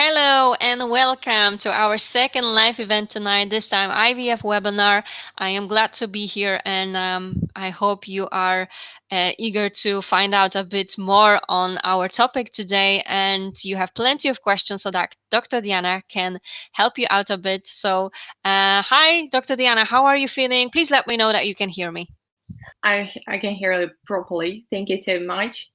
Hello and welcome to our second live event tonight, this time IVF webinar. I am glad to be here and I hope you are eager to find out a bit more on our topic today, and you have plenty of questions so that Dr. Diana can help you out a bit. So hi, Dr. Diana, how are you feeling? Please let me know that you can hear me. I can hear you properly. Thank you so much.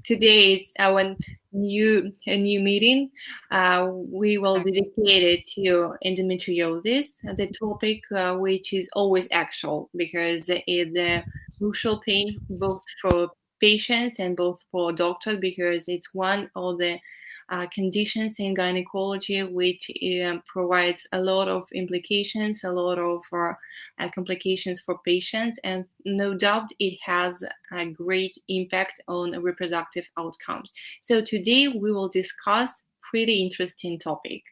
Today is our new meeting. We will dedicate it to endometriosis, the topic which is always actual because it's a crucial pain both for patients and both for doctors, because it's one of the conditions in gynecology which provides a lot of implications, a lot of complications for patients, and no doubt it has a great impact on reproductive outcomes. So today we will discuss pretty interesting topic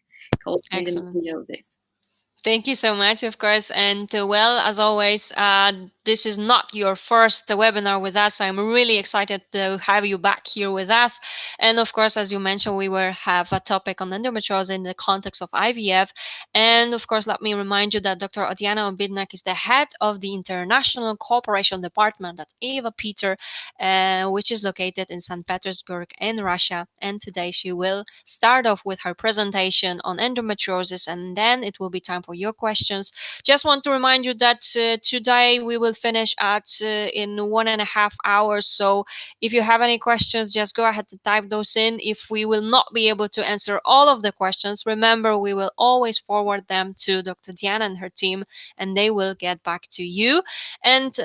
called endometriosis. Thank you so much, of course. And well, as always, this is not your first webinar with us. I'm really excited to have you back here with us. And of course, as you mentioned, we will have a topic on endometriosis in the context of IVF. And of course, let me remind you that Dr. Diana Obidniak is the head of the International Cooperation Department at AVA-Peter, which is located in St. Petersburg in Russia. And today she will start off with her presentation on endometriosis, and then it will be time for your questions. Just want to remind you that today we will finish at in 1.5 hours. So if you have any questions, just go ahead to type those in. If we will not be able to answer all of the questions, remember we will always forward them to Dr. Diana and her team, and they will get back to you. And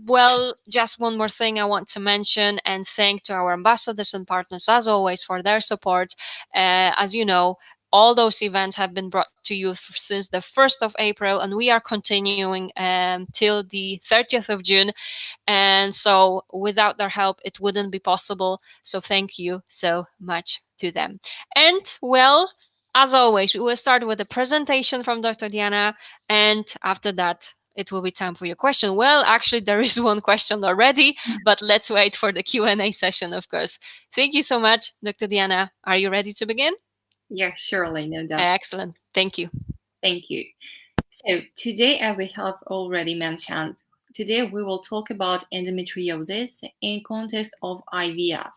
well, just one more thing I want to mention and thank to our ambassadors and partners as always for their support. As you know, all those events have been brought to you since the 1st of April, and we are continuing till the 30th of June. And so without their help, it wouldn't be possible. So thank you so much to them. And well, as always, we will start with a presentation from Dr. Diana, and after that, it will be time for your question. Well, actually, there is one question already, but let's wait for the Q&A session, of course. Thank you so much, Dr. Diana. Are you ready to begin? Yeah, surely, no doubt. Excellent. Thank you. Thank you. So today, as we have already mentioned, today we will talk about endometriosis in context of IVF,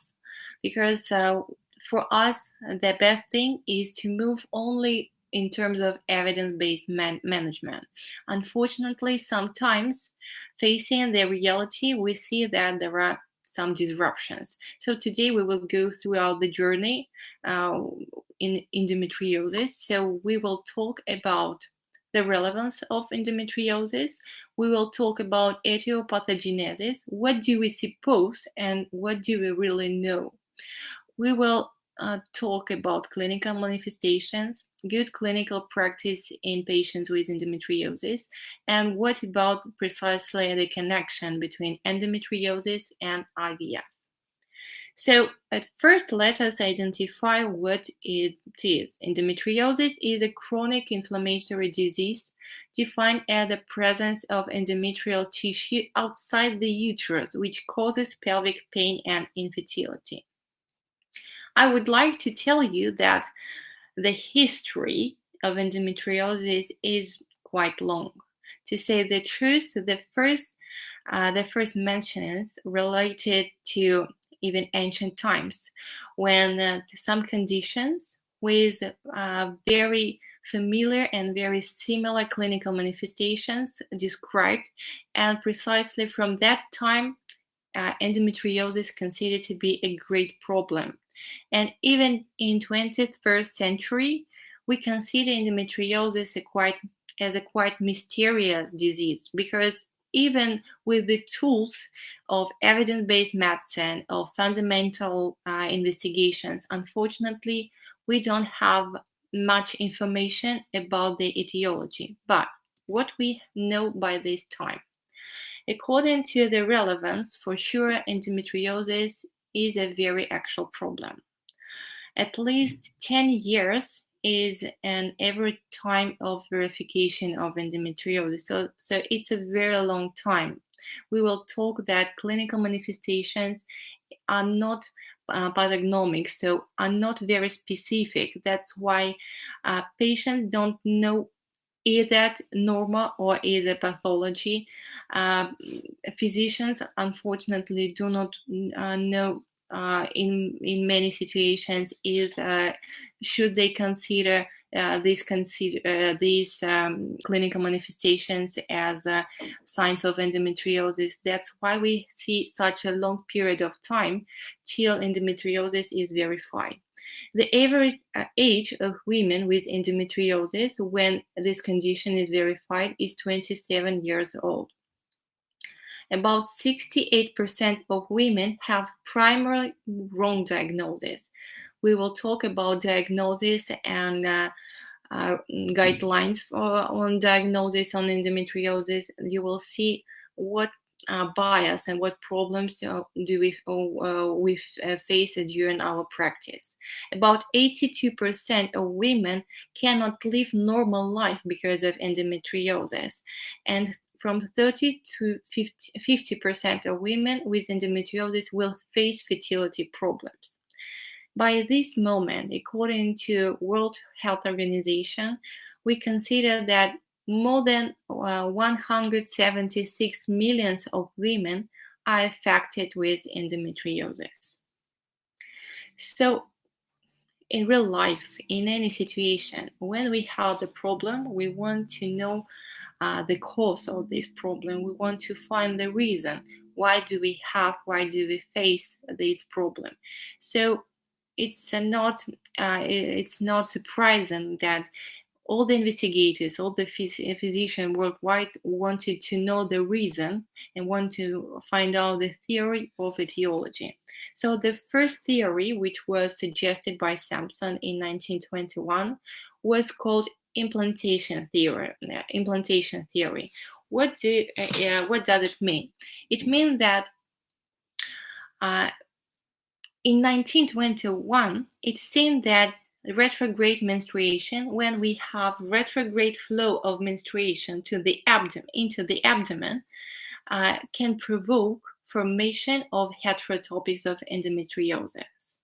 because for us, the best thing is to move only in terms of evidence-based management. Unfortunately, sometimes facing the reality, we see that there are some disruptions. So today we will go throughout the journey in endometriosis. So we will talk about the relevance of endometriosis. We will talk about etiopathogenesis. What do we suppose and what do we really know? We will talk about clinical manifestations, good clinical practice in patients with endometriosis, and what about precisely the connection between endometriosis and IVF. So at first, let us identify what it is. Endometriosis is a chronic inflammatory disease defined as the presence of endometrial tissue outside the uterus, which causes pelvic pain and infertility. I would like to tell you that the history of endometriosis is quite long. To say the truth, the first mentions related to even ancient times, when some conditions with very familiar and very similar clinical manifestations described, and precisely from that time, endometriosis considered to be a great problem. And even in 21st century, we consider endometriosis as a quite mysterious disease, because even with the tools of evidence-based medicine, of fundamental investigations, unfortunately, we don't have much information about the etiology. But what we know by this time, according to the relevance, for sure, endometriosis is a very actual problem. At least 10 years is an average time of verification of endometriosis. So it's a very long time. We will talk that clinical manifestations are not pathognomics, so are not very specific. That's why patients don't know is that normal or is it pathology. Physicians unfortunately do not know in many situations is should they consider these clinical manifestations as signs of endometriosis. That's why we see such a long period of time till endometriosis is verified. The average age of women with endometriosis when this condition is verified is 27 years old. About 68% of women have primary wrong diagnosis. We will talk about diagnosis and guidelines on diagnosis on endometriosis. You will see what bias and what problems do we face during our practice. About 82% of women cannot live normal life because of endometriosis, and from 30 to 50% of women with endometriosis will face fertility problems. By this moment, according to World Health Organization, we consider that more than 176 million of women are affected with endometriosis. So, in real life, in any situation, when we have a problem, we want to know the cause of this problem. We want to find the reason. Why do we face this problem? So it's not surprising that all the investigators, all the physicians worldwide wanted to know the reason and want to find out the theory of etiology. So the first theory, which was suggested by Sampson in 1921, was called implantation theory. What does it mean? It means that in 1921, it seemed that retrograde menstruation, when we have retrograde flow of menstruation into the abdomen, can provoke formation of heterotopies of endometriosis.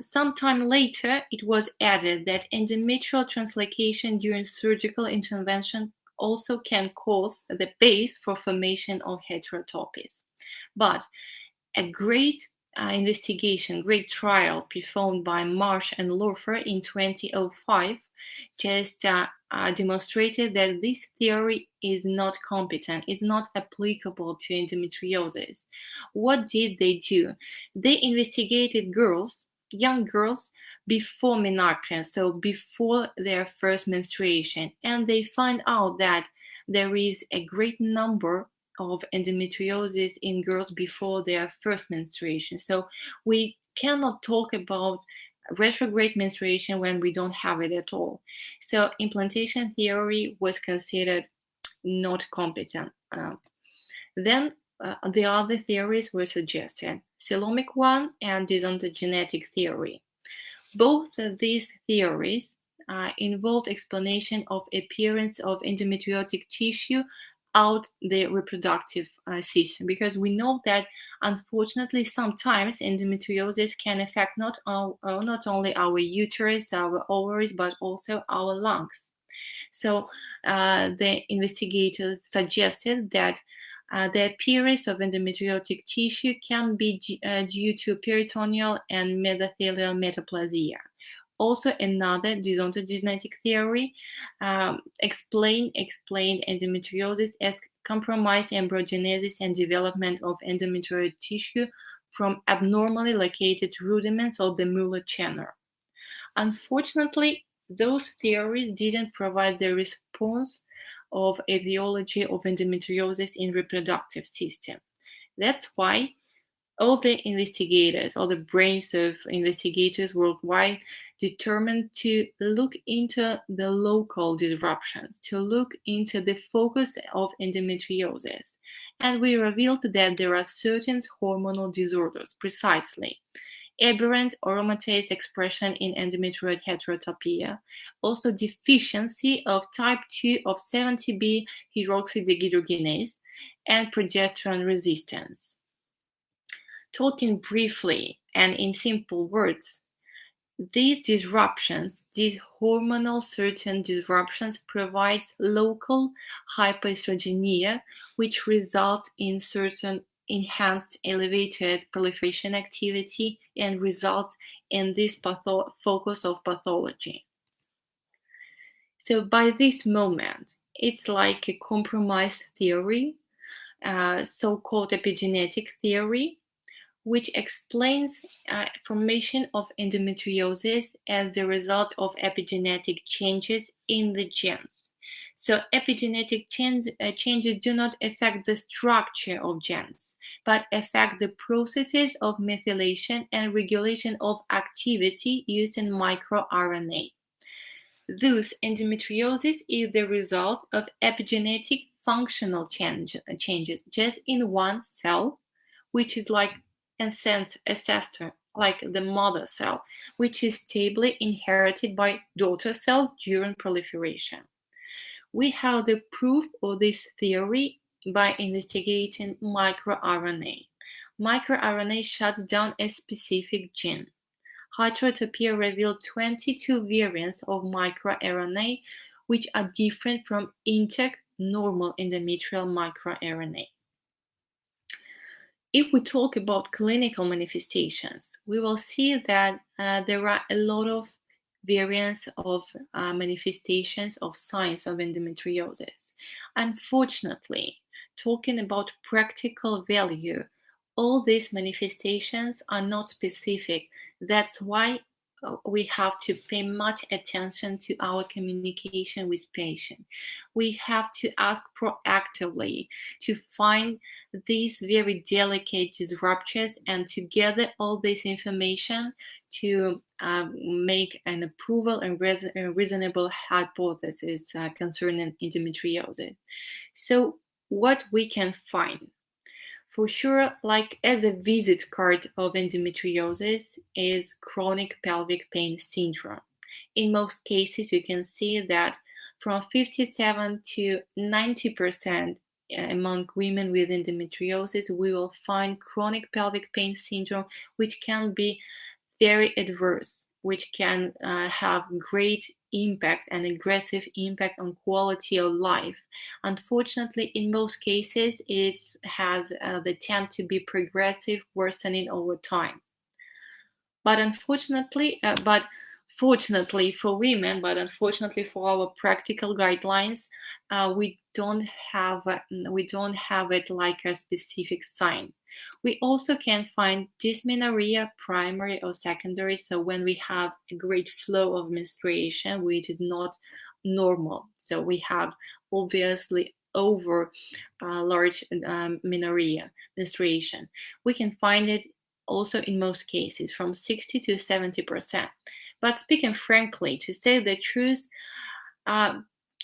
Sometime later, it was added that endometrial translocation during surgical intervention also can cause the base for formation of heterotopies. But a great great trial performed by Marsh and Laufer in 2005 just demonstrated that this theory is not competent, is not applicable to endometriosis. What did they do? They investigated young girls before menarche, so before their first menstruation, and they find out that there is a great number of endometriosis in girls before their first menstruation. So we cannot talk about retrograde menstruation when we don't have it at all. So implantation theory was considered not competent. Then the other theories were suggested, coelomic one and disontogenetic theory. Both of these theories involved explanation of appearance of endometriotic tissue out the reproductive system, because we know that unfortunately sometimes endometriosis can affect not only our uterus, our ovaries, but also our lungs. So the investigators suggested that the appearance of endometriotic tissue can be due to peritoneal and mesothelial metaplasia. Also, another disontogenetic theory explained endometriosis as compromised embryogenesis and development of endometrioid tissue from abnormally located rudiments of the Muller channel. Unfortunately, those theories didn't provide the response of etiology of endometriosis in reproductive system. That's why all the brains of investigators worldwide determined to look into the local disruptions, to look into the focus of endometriosis. And we revealed that there are certain hormonal disorders, precisely aberrant aromatase expression in endometrioid heterotopia, also deficiency of type 2 of 70B hydroxydehydrogenase, and progesterone resistance. Talking briefly and in simple words, these disruptions, these hormonal certain disruptions, provides local hypoestrogenemia, which results in certain enhanced elevated proliferation activity and results in this focus of pathology. So by this moment, it's like a compromise theory, so-called epigenetic theory, which explains formation of endometriosis as a result of epigenetic changes in the genes. So epigenetic changes do not affect the structure of genes, but affect the processes of methylation and regulation of activity using microRNA. Thus, endometriosis is the result of epigenetic functional changes just in one cell, which is like ancestor, like the mother cell, which is stably inherited by daughter cells during proliferation. We have the proof of this theory by investigating microRNA. MicroRNA shuts down a specific gene. Heterotopia revealed 22 variants of microRNA, which are different from intact normal endometrial microRNA. If we talk about clinical manifestations, we will see that there are a lot of variants of manifestations of signs of endometriosis. Unfortunately, talking about practical value, all these manifestations are not specific. That's why we have to pay much attention to our communication with patient. We have to ask proactively to find these very delicate disruptors and to gather all this information to make an approval and reasonable hypothesis concerning endometriosis. So what we can find? For sure, like as a visit card of endometriosis is chronic pelvic pain syndrome. In most cases, you can see that from 57 to 90% among women with endometriosis, we will find chronic pelvic pain syndrome, which can be very adverse, which can have great impact and aggressive impact on quality of life. Unfortunately, in most cases, it has the tend to be progressive, worsening over time. But fortunately for women, but unfortunately for our practical guidelines, we don't have it like a specific sign. We also can find dysmenorrhea, primary or secondary. So when we have a great flow of menstruation, which is not normal. So we have obviously over large menorrhea menstruation. We can find it also in most cases from 60 to 70%. But speaking frankly, to say the truth,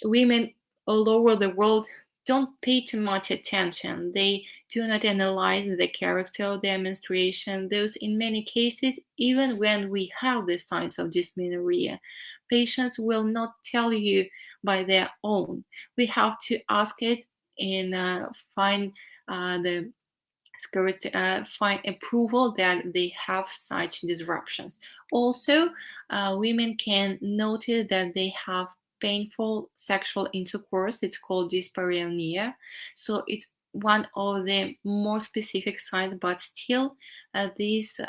women all over the world don't pay too much attention. They do not analyze the character of their menstruation. Those, in many cases, even when we have the signs of dysmenorrhea, patients will not tell you by their own. We have to ask it and find approval that they have such disruptions. Also, women can notice that they have painful sexual intercourse. It's called dyspareunia. So it's one of the more specific signs, but still this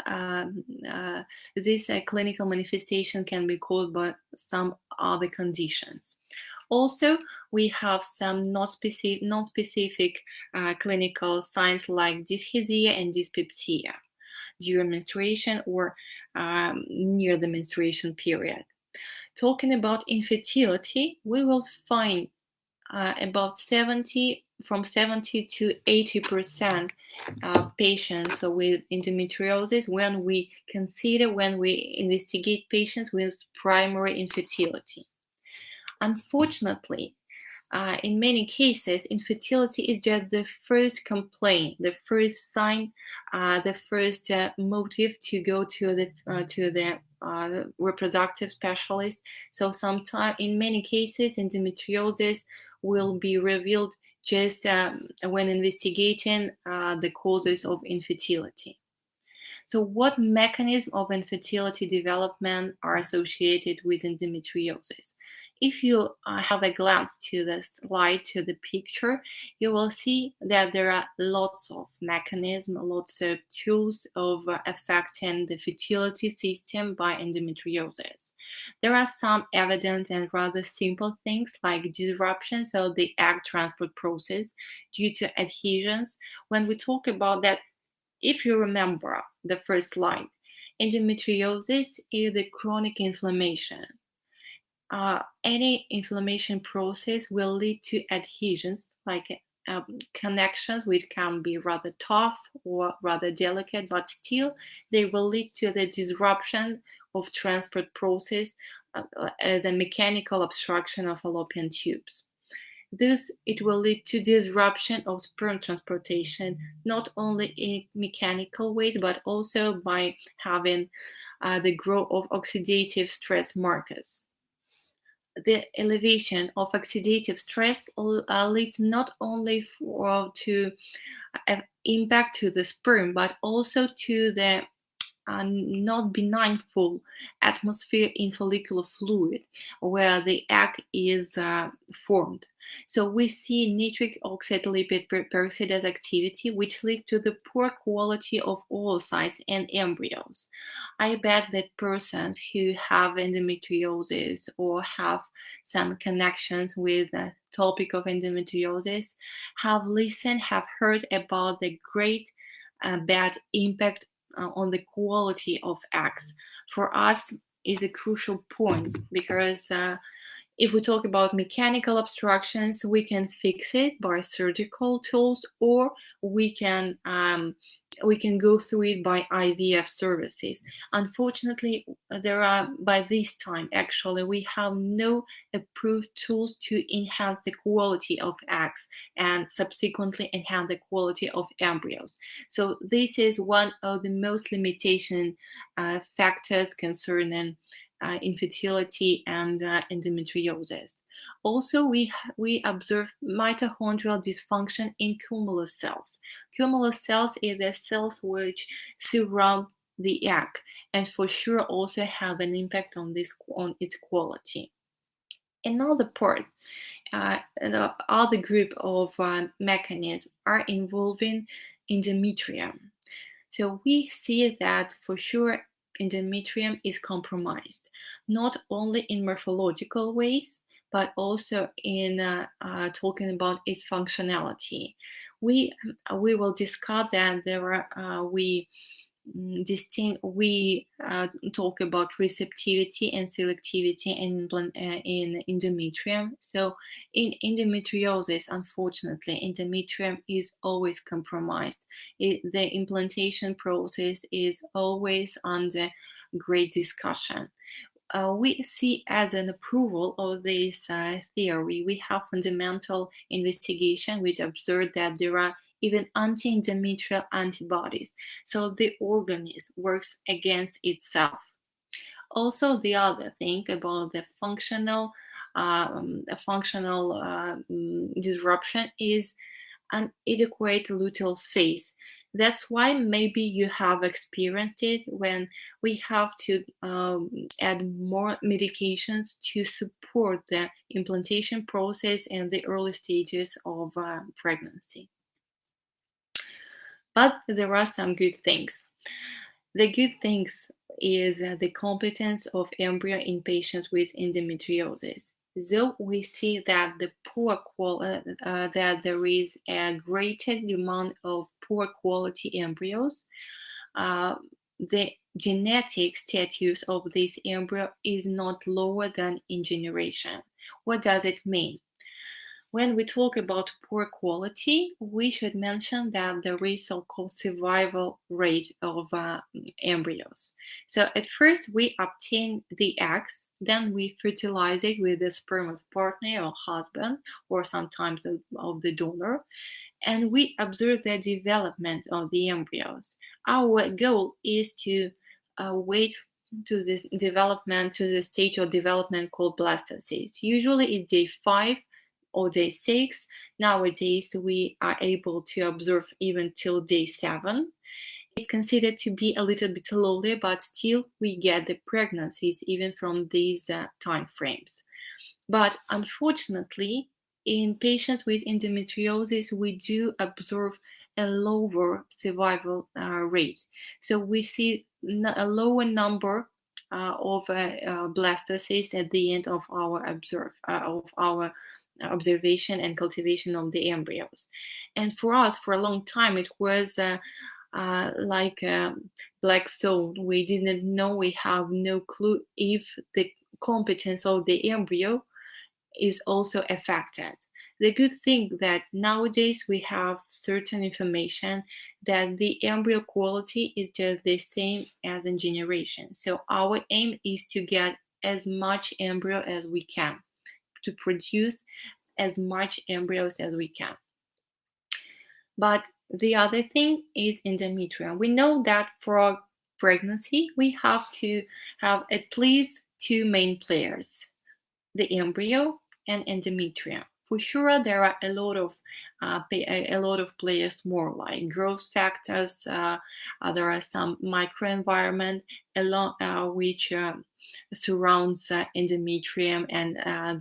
clinical manifestation can be caused by some other conditions. Also, we have some non-specific clinical signs like dysgeusia and dyspepsia during menstruation or near the menstruation period. Talking about infertility, we will find about 70 to 80% patients with endometriosis when we investigate patients with primary infertility. Unfortunately, in many cases, infertility is just the first complaint, the first sign, the first motive to go to the reproductive specialist. So sometimes, in many cases, endometriosis will be revealed just when investigating the causes of infertility. So what mechanism of infertility development are associated with endometriosis? If you have a glance to the slide, to the picture, you will see that there are lots of mechanisms, lots of tools of affecting the fertility system by endometriosis. There are some evident and rather simple things like disruptions of the egg transport process due to adhesions. When we talk about that, if you remember the first slide, endometriosis is the chronic inflammation. Any inflammation process will lead to adhesions, like connections, which can be rather tough or rather delicate, but still they will lead to the disruption of transport process as a mechanical obstruction of fallopian tubes. Thus, it will lead to disruption of sperm transportation, not only in mechanical ways, but also by having the growth of oxidative stress markers. The elevation of oxidative stress leads not only to impact to the sperm, but also to the not benign full atmosphere in follicular fluid where the egg is formed. So we see nitric oxide lipid peroxidase activity, which leads to the poor quality of oocytes and embryos. I bet that persons who have endometriosis or have some connections with the topic of endometriosis have listened, have heard about the great bad impact on the quality of eggs. For us, is a crucial point because if we talk about mechanical obstructions, we can fix it by surgical tools, or we can go through it by IVF services. Unfortunately, there are, by this time, actually, we have no approved tools to enhance the quality of eggs and subsequently enhance the quality of embryos. So this is one of the most limitation factors concerning infertility and endometriosis. Also, we observe mitochondrial dysfunction in cumulus cells. Cumulus cells are the cells which surround the egg, and for sure also have an impact on its quality. Another part, the other group of mechanisms are involving endometrium. So we see that for sure endometrium is compromised, not only in morphological ways, but also in talking about its functionality. We will discuss that there are we talk about receptivity and selectivity in endometrium. So in endometriosis, unfortunately, endometrium is always compromised. The implantation process is always under great discussion. We see as an approval of this theory, we have fundamental investigation which observed that there are even anti-endometrial antibodies. So the organism works against itself. Also, the other thing about the functional disruption is an adequate luteal phase. That's why maybe you have experienced it when we have to add more medications to support the implantation process in the early stages of pregnancy. But there are some good things. The good things is the competence of embryo in patients with endometriosis. Though we see that that there is a greater demand of poor quality embryos, the genetic status of this embryo is not lower than in generation. What does it mean? When we talk about poor quality, we should mention that there is so-called survival rate of embryos. So at first we obtain the eggs, then we fertilize it with the sperm of partner or husband, or sometimes of the donor, and we observe the development of the embryos. Our goal is to wait to this development, to the stage of development called blastocyst. Usually it's day 5 or day 6. Nowadays, we are able to observe even till day 7. it's considered to be a little bit slowly, but still we get the pregnancies even from these time frames. But unfortunately, in patients with endometriosis, we do observe a lower survival rate. So we see a lower number of blastocysts at the end of our observation and cultivation of the embryos. And for us, for a long time, it was like a black zone. We didn't know, we have no clue if the competence of the embryo is also affected. The good thing that nowadays we have certain information that the embryo quality is just the same as in generation. So our aim is to get as much embryo as we can, to produce as much embryos as we can. But the other thing is endometrium. We know that for pregnancy, we have to have at least two main players, the embryo and endometrium. For sure, there are a lot of players more, like growth factors. There are some microenvironment which surrounds endometrium and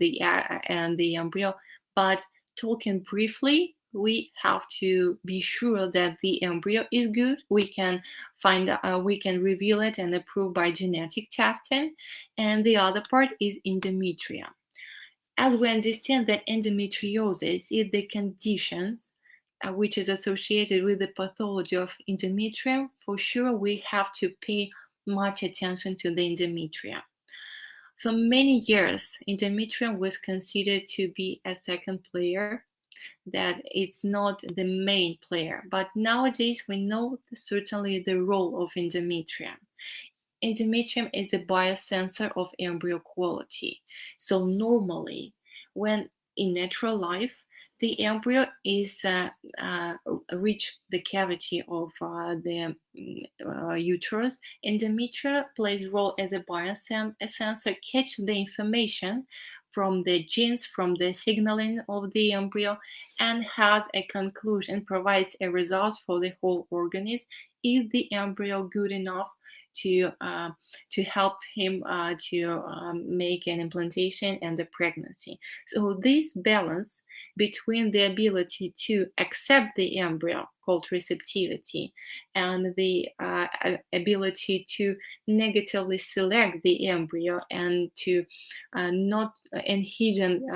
the embryo. But talking briefly, we have to be sure that the embryo is good. We can reveal it and approve by genetic testing. And the other part is endometrium. As we understand that endometriosis is the conditions which is associated with the pathology of endometrium, for sure we have to pay much attention to the endometrium. For many years, endometrium was considered to be a second player, that it's not the main player. But nowadays we know certainly the role of endometrium. Endometrium is a biosensor of embryo quality. So normally, when in natural life, the embryo is reach the cavity of the uterus, endometrium plays role as a biosensor, catch the information from the genes, from the signaling of the embryo, and has a conclusion, provides a result for the whole organism. Is the embryo good enough to help him to make an implantation and the pregnancy? So this balance between the ability to accept the embryo, called receptivity, and the ability to negatively select the embryo and to not inhibiting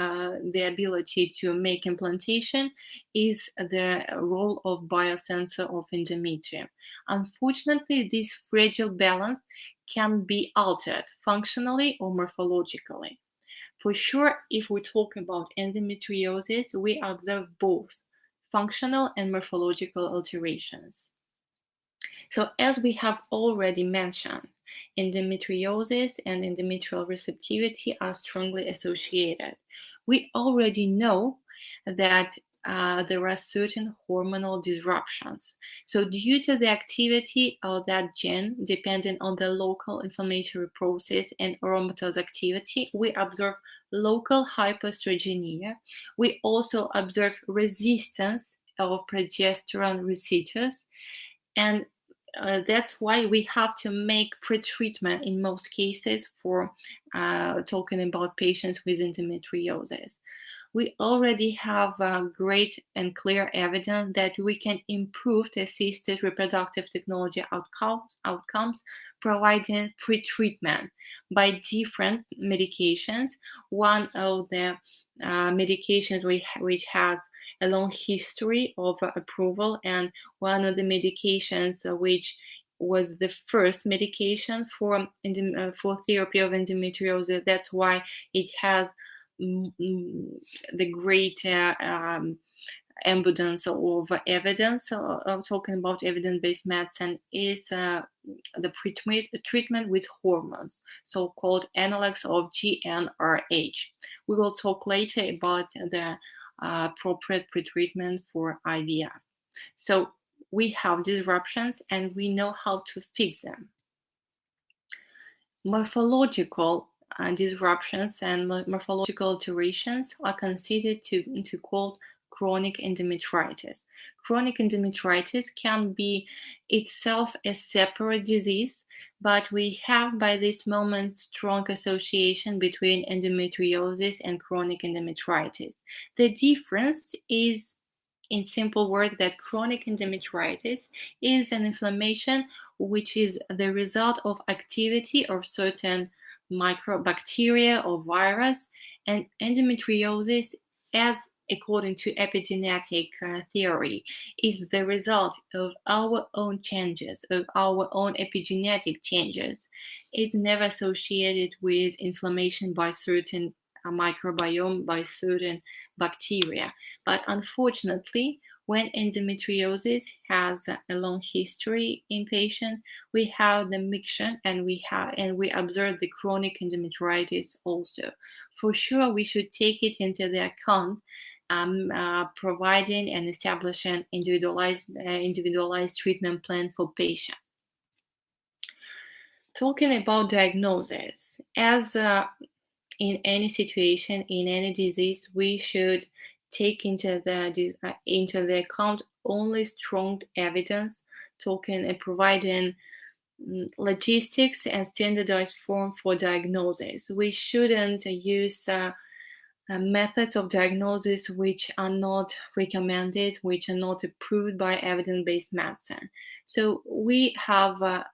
the ability to make implantation is the role of biosensor of endometrium. Unfortunately, this fragile balance can be altered functionally or morphologically. For sure, if we talk about endometriosis, we observe both functional and morphological alterations. So, as we have already mentioned, endometriosis and endometrial receptivity are strongly associated. We already know that there are certain hormonal disruptions. So, due to the activity of that gene, depending on the local inflammatory process and aromatase activity, we observe local hypoestrogenemia. We also observe resistance of progesterone receptors, and that's why we have to make pretreatment in most cases for talking about patients with endometriosis. We already have great and clear evidence that we can improve the assisted reproductive technology outcomes providing pretreatment by different medications. One of the medications which has a long history of approval, and one of the medications which was the first medication for therapy of endometriosis. That's why it has the great abundance of evidence of talking about evidence-based medicine is the treatment with hormones, so-called analogs of GnRH. We will talk later about the appropriate pretreatment for IVF. So we have disruptions and we know how to fix them. Morphological disruptions and morphological alterations are considered to called chronic endometritis. Chronic endometritis can be itself a separate disease, but we have by this moment strong association between endometriosis and chronic endometritis. The difference is, in simple words, that chronic endometritis is an inflammation which is the result of activity of certain microbacteria or virus, and endometriosis, as according to epigenetic theory, is the result of our own changes, of our own epigenetic changes. It's never associated with inflammation by certain microbiome, by certain bacteria. But unfortunately, when endometriosis has a long history in patient, we have the mixture and we observe the chronic endometritis also. For sure, we should take it into the account, providing and establishing individualized treatment plan for patient. Talking about diagnosis, as in any situation, in any disease, we should take into the account only strong evidence, talking and providing logistics and standardized form for diagnosis. We shouldn't use methods of diagnosis which are not recommended, which are not approved by evidence-based medicine. So we have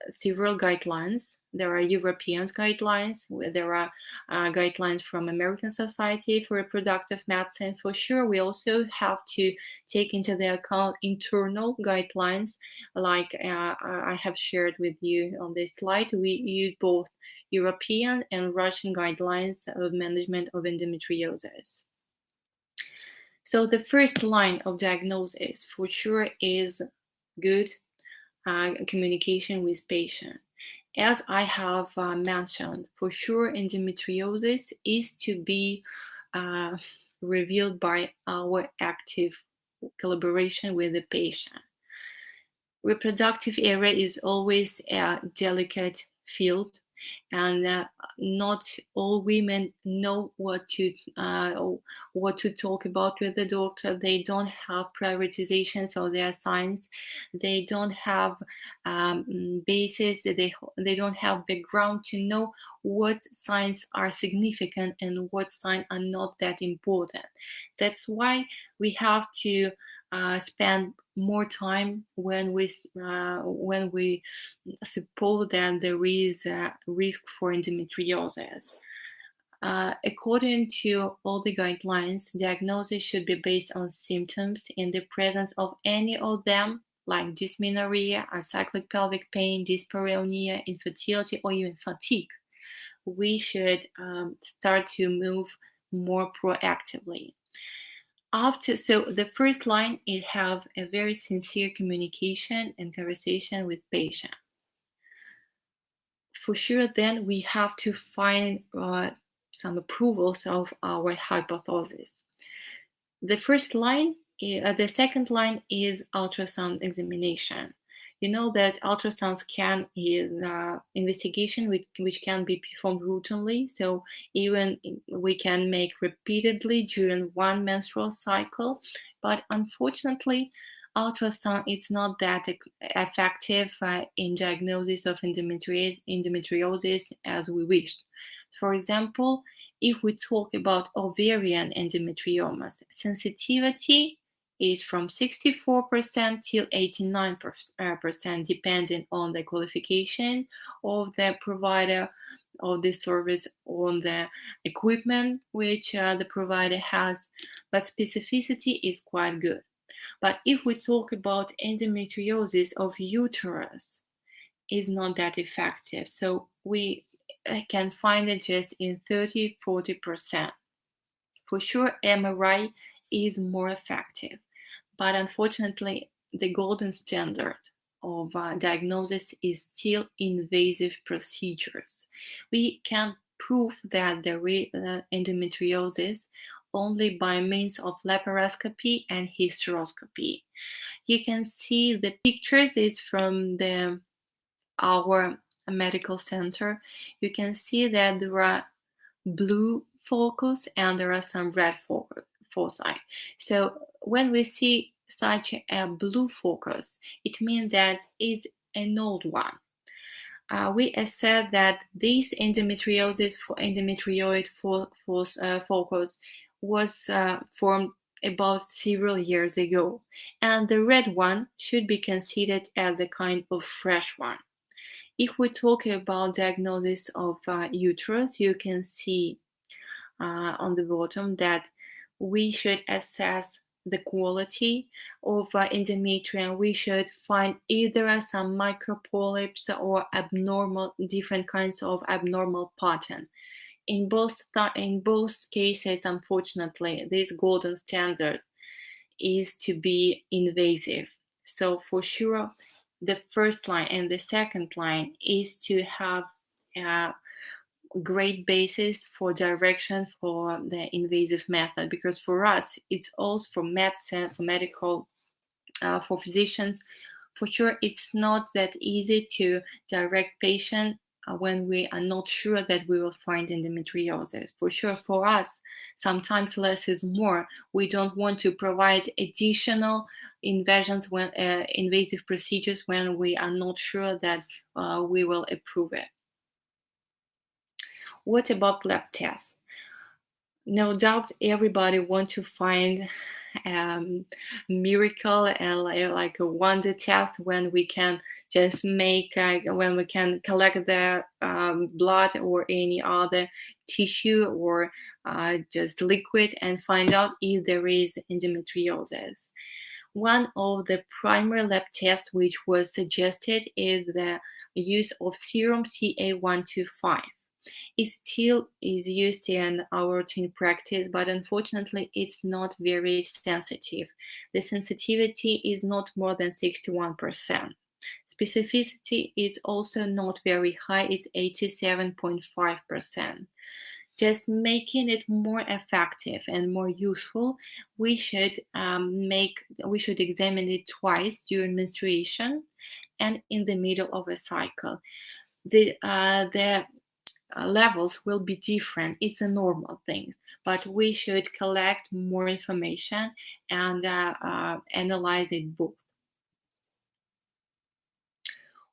several guidelines. There are European guidelines, there are guidelines from American Society for Reproductive Medicine. For sure, we also have to take into the account internal guidelines, like I have shared with you on this slide. We use both European and Russian guidelines of management of endometriosis. So the first line of diagnosis for sure is good communication with patient. As I have mentioned, for sure endometriosis is to be revealed by our active collaboration with the patient. Reproductive area is always a delicate field, and not all women know what to talk about with the doctor. They don't have prioritizations of their signs. They don't have basis. They don't have background to know what signs are significant and what signs are not that important. That's why we have to spend more time when we suppose that there is a risk for endometriosis. According to all the guidelines, diagnosis should be based on symptoms in the presence of any of them, like dysmenorrhea, acyclic pelvic pain, dyspareunia, infertility, or even fatigue. We should start to move more proactively. So the first line, it have a very sincere communication and conversation with patient. For sure, then we have to find some approvals of our hypothesis. The second line is ultrasound examination. You know that ultrasound scan is investigation which can be performed routinely. So even we can make repeatedly during one menstrual cycle. But unfortunately, ultrasound is not that effective in diagnosis of endometriosis as we wish. For example, if we talk about ovarian endometriomas, sensitivity is from 64% till 89%, depending on the qualification of the provider of the service, on the equipment which the provider has, but specificity is quite good. But if we talk about endometriosis of uterus, is not that effective. So we can find it just in 30-40%. For sure, MRI is more effective. But unfortunately, the golden standard of diagnosis is still invasive procedures. We can prove that there is endometriosis only by means of laparoscopy and hysteroscopy. You can see the pictures is from our medical center. You can see that there are blue focus and there are some red foci. So when we see such a blue focus, it means that it's an old one. We assess that this endometriosis for endometrioid focus was formed about several years ago, and the red one should be considered as a kind of fresh one. If we talk about diagnosis of uterus, you can see on the bottom that we should assess the quality of endometrium. We should find either some micropolyps or different kinds of abnormal pattern. In both cases, unfortunately, this golden standard is to be invasive. So for sure, the first line and the second line is to have a great basis for direction for the invasive method, because for us it's also for medicine, for medical, for physicians, for sure it's not that easy to direct patient when we are not sure that we will find endometriosis. For sure, for us, sometimes less is more. We don't want to provide additional invasions when invasive procedures when we are not sure that we will approve it. What about lab tests? No doubt everybody wants to find miracle and like a wonder test when we can just make when we can collect the blood or any other tissue or just liquid and find out if there is endometriosis. One of the primary lab tests which was suggested is the use of serum CA125. It still is used in our routine practice, but unfortunately it's not very sensitive. The sensitivity is not more than 61%. Specificity is also not very high, it's 87.5%. Just making it more effective and more useful, we should examine it twice during menstruation and in the middle of a cycle. The levels will be different. It's a normal thing, but we should collect more information and analyze it both.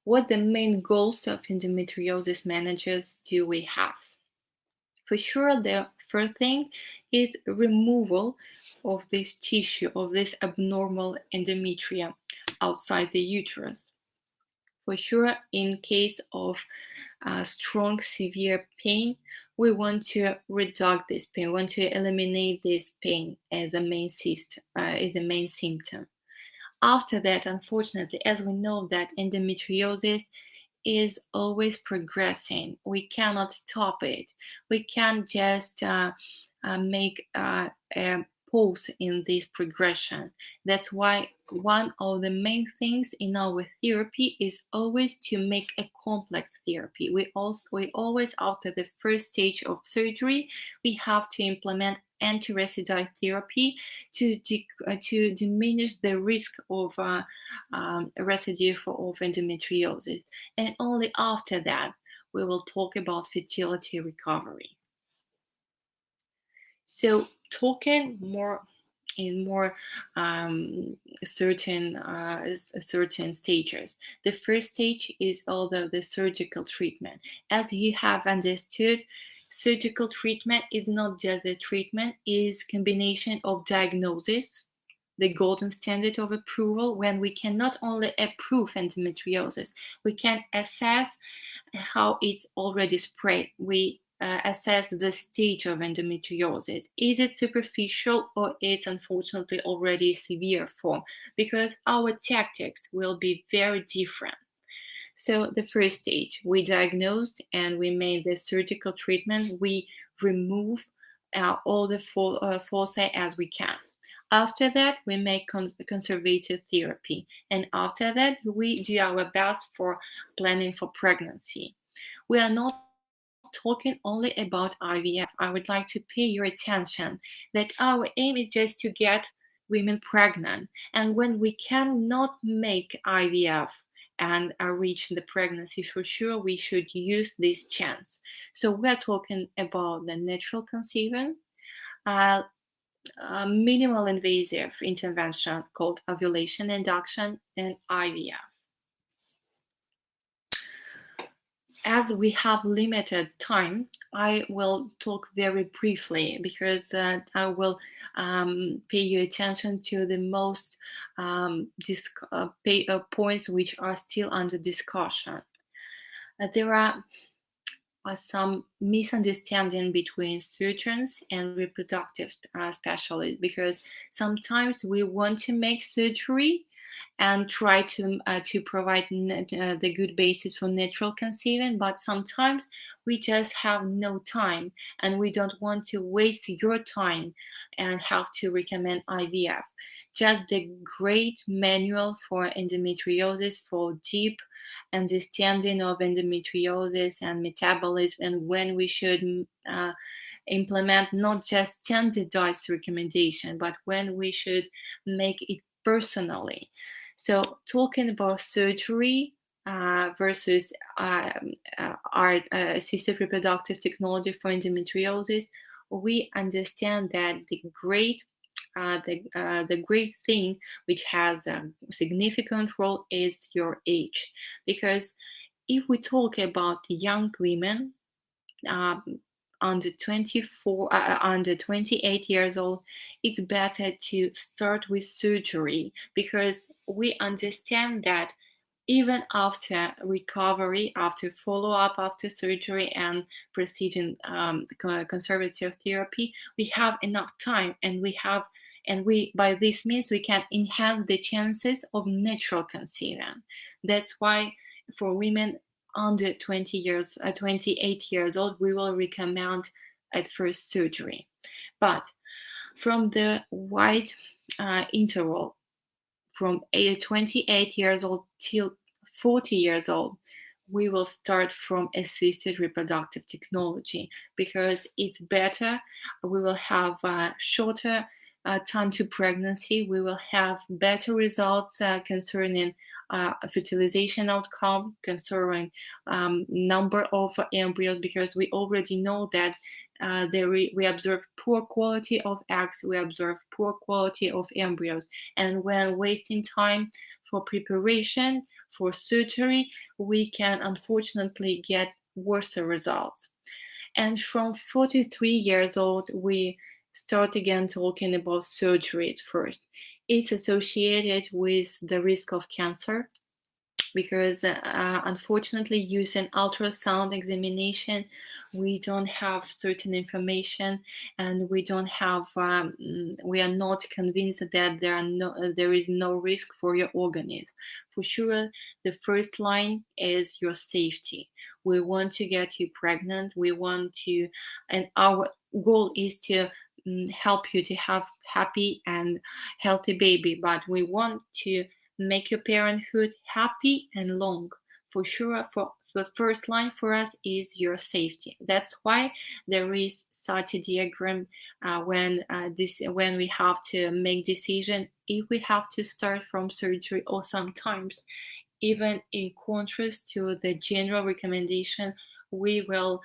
What the main goals of endometriosis managers do we have? For sure, the first thing is removal of this tissue, of this abnormal endometrium outside the uterus. For sure, in case of strong, severe pain, we want to reduce this pain, we want to eliminate this pain as a main symptom. After that, unfortunately, as we know that endometriosis is always progressing, we cannot stop it. We can't just make a pause in this progression. That's why one of the main things in our therapy is always to make a complex therapy. We always, after the first stage of surgery, we have to implement anti-residual therapy to diminish the risk of residue of endometriosis. And only after that, we will talk about fertility recovery. So talking more in more certain stages. The first stage is although the surgical treatment. As you have understood, surgical treatment is not just a treatment, it is combination of diagnosis, the golden standard of approval, when we can not only approve endometriosis, we can assess how it's already spread. We assess the stage of endometriosis. Is it superficial or is unfortunately already severe form? Because our tactics will be very different. So the first stage, we diagnose and we make the surgical treatment. We remove all the foci as we can. After that, we make conservative therapy. And after that, we do our best for planning for pregnancy. We are not talking only about IVF. I would like to pay your attention that our aim is just to get women pregnant. And when we cannot make IVF and reach the pregnancy, for sure we should use this chance. So we're talking about the natural conceiving, minimal invasive intervention called ovulation induction and IVF. As we have limited time, I will talk very briefly because I will pay you attention to the most points which are still under discussion. There are some misunderstanding between surgeons and reproductive specialists, because sometimes we want to make surgery and try to provide the good basis for natural conceiving, but sometimes we just have no time and we don't want to waste your time and have to recommend IVF. Just the great manual for endometriosis, for deep understanding of endometriosis and metabolism, and when we should implement not just standardized recommendation, but when we should make it personally. So talking about surgery versus our assisted reproductive technology for endometriosis, we understand that the great thing which has a significant role is your age, because if we talk about young women under 28 years old, it's better to start with surgery, because we understand that even after recovery, after follow-up, after surgery and proceeding conservative therapy, we have enough time, and we by this means we can enhance the chances of natural conceiving. That's why for women under 28 years old, we will recommend at first surgery. But from the wide interval from 28 years old till 40 years old, we will start from assisted reproductive technology, because it's better. We will have shorter time to pregnancy. We will have better results concerning fertilization outcome, concerning number of embryos, because we already know that we observe poor quality of eggs, we observe poor quality of embryos, and when wasting time for preparation for surgery, we can unfortunately get worse results. And from 43 years old, we start again talking about surgery at first. It's associated with the risk of cancer, because unfortunately using ultrasound examination, we don't have certain information, and we are not convinced that there is no risk for your organism. For sure, the first line is your safety. We want to get you pregnant, and our goal is to help you to have happy and healthy baby, but we want to make your parenthood happy and long. For sure, for the first line for us is your safety. That's why there is such a diagram when we have to make decision if we have to start from surgery, or sometimes even in contrast to the general recommendation, we will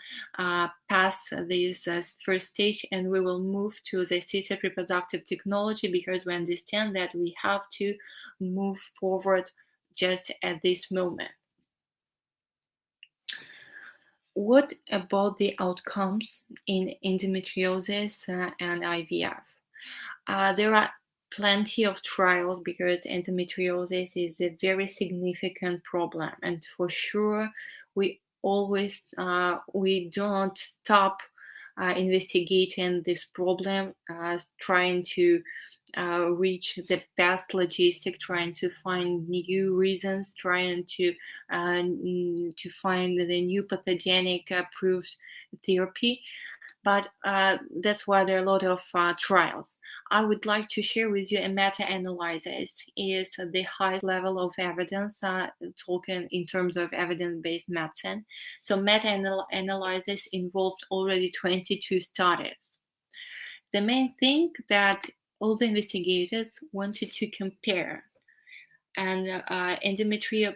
pass this first stage and we will move to the assisted reproductive technology, because we understand that we have to move forward just at this moment. What about the outcomes in endometriosis and IVF? There are plenty of trials, because endometriosis is a very significant problem, and for sure we don't stop investigating this problem, trying to reach the best logistic, trying to find new reasons, trying to find the new pathogenic approved therapy. But that's why there are a lot of trials. I would like to share with you a meta-analysis. Is the highest level of evidence, talking in terms of evidence-based medicine. So meta-analysis involved already 22 studies. The main thing that all the investigators wanted to compare and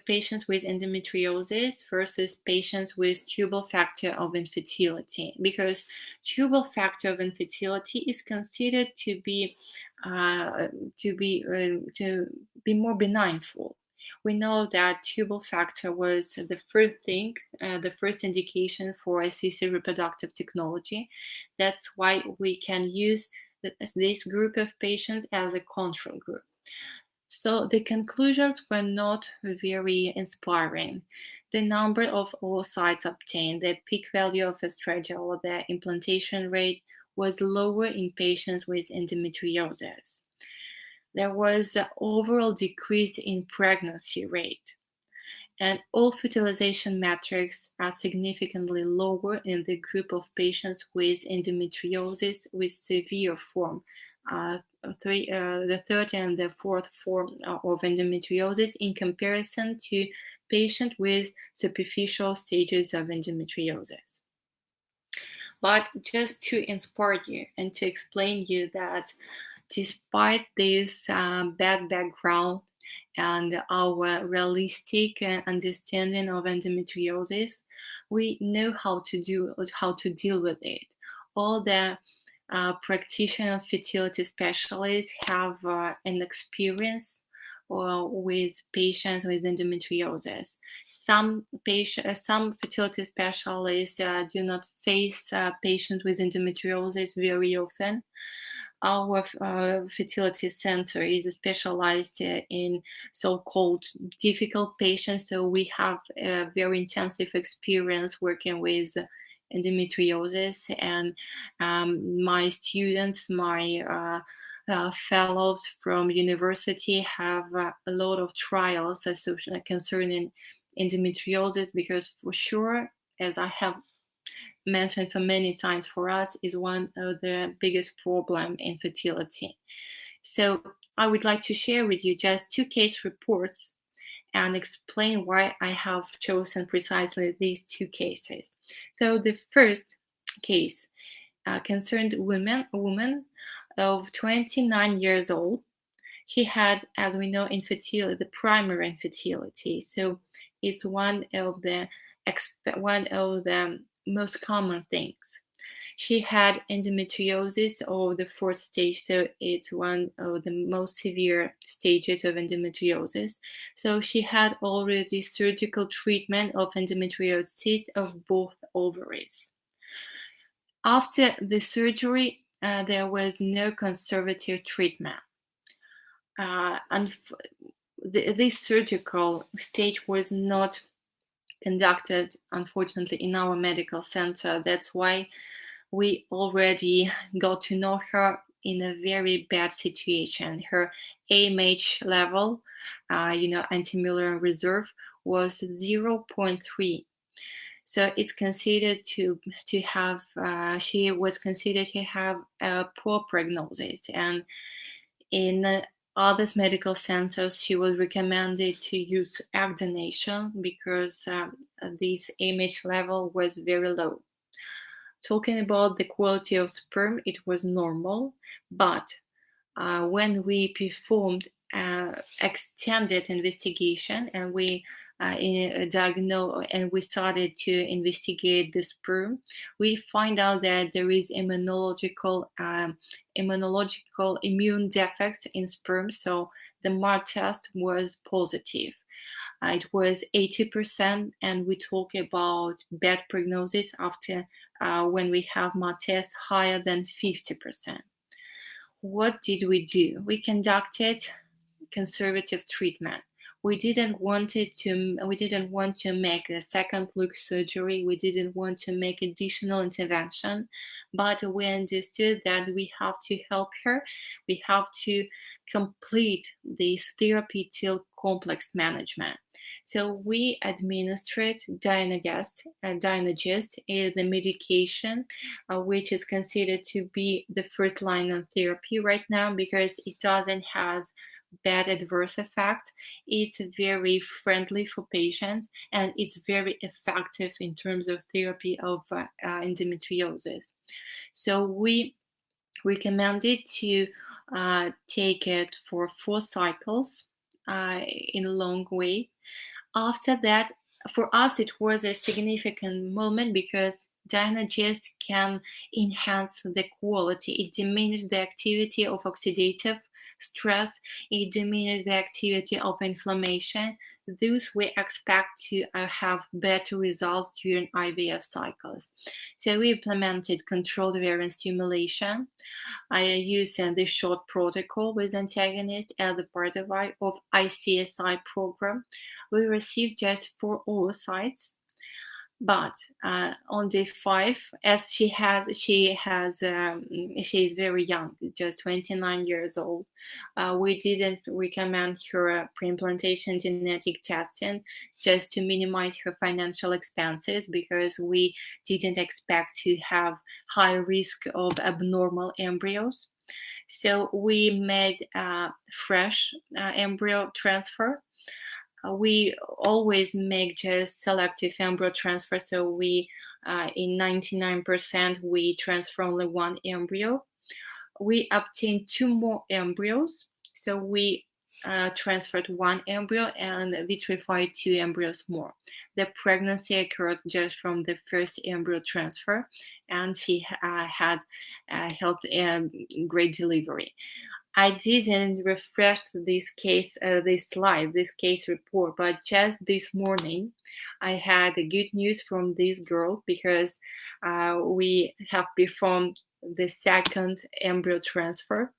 patients with endometriosis versus patients with tubal factor of infertility, because tubal factor of infertility is considered to be more benign. We know that tubal factor was the first indication for assisted reproductive technology. That's why we can use this group of patients as a control group. So the conclusions were not very inspiring. The number of oocytes obtained, the peak value of estradiol, the implantation rate was lower in patients with endometriosis. There was an overall decrease in pregnancy rate, and all fertilization metrics are significantly lower in the group of patients with endometriosis with severe form, the third and the fourth form of endometriosis, in comparison to patients with superficial stages of endometriosis. But just to inspire you and to explain you that despite this bad background and our realistic understanding of endometriosis, we know how to deal with it. All the practitioner fertility specialists have an experience with patients with endometriosis. Some fertility specialists do not face patients with endometriosis very often. Our fertility center is specialized in so-called difficult patients, so we have a very intensive experience working with endometriosis, and my students, my fellows from university have a lot of trials concerning endometriosis, because for sure, as I have mentioned for many times, for us is one of the biggest problem in fertility. So I would like to share with you just 2 case reports and explain why I have chosen precisely these 2 cases. So the first case concerned a woman of 29 years old. She had, as we know, infertility, the primary infertility. So it's one of the most common things. She had endometriosis of the 4th stage, so it's one of the most severe stages of endometriosis. So she had already surgical treatment of endometriosis of both ovaries. After the surgery, there was no conservative treatment. And this surgical stage was not conducted, unfortunately, in our medical center. That's why we already got to know her in a very bad situation. Her AMH level, anti-Mullerian reserve, was 0.3. So it's considered to have, she was considered to have a poor prognosis. And in other medical centers, she was recommended to use egg donation because this AMH level was very low. Talking about the quality of sperm, it was normal, but when we performed extended investigation and we diagnosed and we started to investigate the sperm, we find out that there is immunological immune defects in sperm. So the MAR test was positive. It was 80%, and we talk about bad prognosis after when we have MAR test higher than 50%. What did we do? We conducted conservative treatment. We didn't want to make a second look surgery. We didn't want to make additional intervention, but we understood that we have to help her. We have to complete this therapy till complex management. So we administered Diagnostic, the medication, which is considered to be the first line of therapy right now because it doesn't have bad adverse effects. It's very friendly for patients and it's very effective in terms of therapy of endometriosis. So we recommended to take it for 4 cycles in a long way. After that, for us, it was a significant moment because Dynagests can enhance the quality. It diminishes the activity of oxidative stress. It diminishes the activity of inflammation. Thus, we expect to have better results during IVF cycles. So we implemented controlled ovarian stimulation. I used the short protocol with antagonist as a part of ICSI program. We received just 4 oocytes, but on day 5, as she is very young, just 29 years old. We didn't recommend her pre-implantation genetic testing just to minimize her financial expenses, because we didn't expect to have high risk of abnormal embryos. So we made a fresh embryo transfer. We always make just selective embryo transfer. So we, in 99%, we transfer only one embryo. We obtained 2 more embryos. So we transferred 1 embryo and vitrified 2 embryos more. The pregnancy occurred just from the first embryo transfer, and she had great delivery. I didn't refresh this case report, but just this morning I had good news from this girl, because we have performed the second embryo transfer.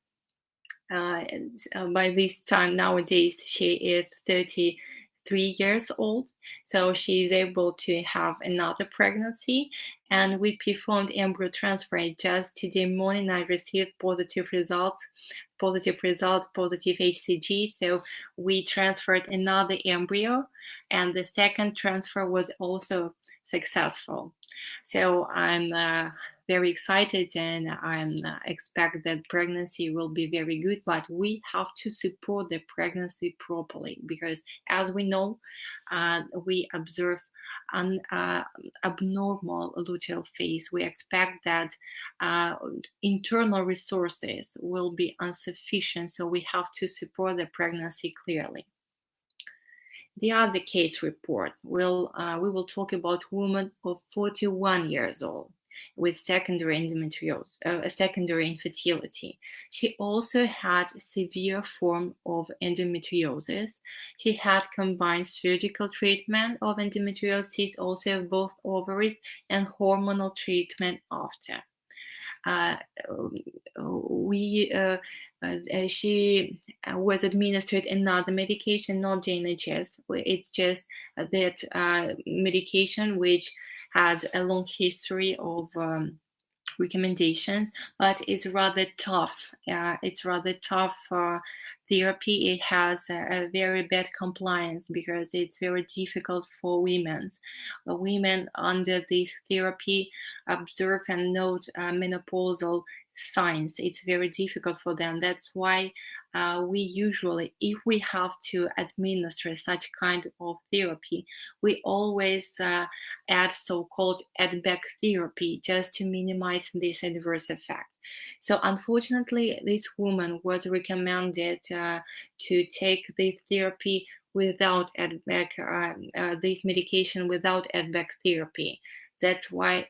By this time nowadays she is 33 years old, so she is able to have another pregnancy, and we performed embryo transfer. Just today morning I received positive HCG, so we transferred another embryo, and the second transfer was also successful. So I'm very excited, and I expect that pregnancy will be very good, but we have to support the pregnancy properly, because as we know, we observe an abnormal luteal phase. We expect that internal resources will be insufficient, so we have to support the pregnancy clearly. The other case report we will talk about woman of 41 years old with secondary endometriosis, secondary infertility. She also had severe form of endometriosis. She had combined surgical treatment of endometriosis, also of both ovaries, and hormonal treatment after. She was administered another medication, not Dynagests. It's just that medication which has a long history of recommendations, but it's rather tough. Therapy. It has a very bad compliance, because it's very difficult for women. Women under this therapy observe and note menopausal signs. It's very difficult for them. That's why we usually, if we have to administer such kind of therapy, we always add so-called add-back therapy, just to minimize this adverse effect. So unfortunately, this woman was recommended to take this therapy without add-back, this medication without add-back therapy. That's why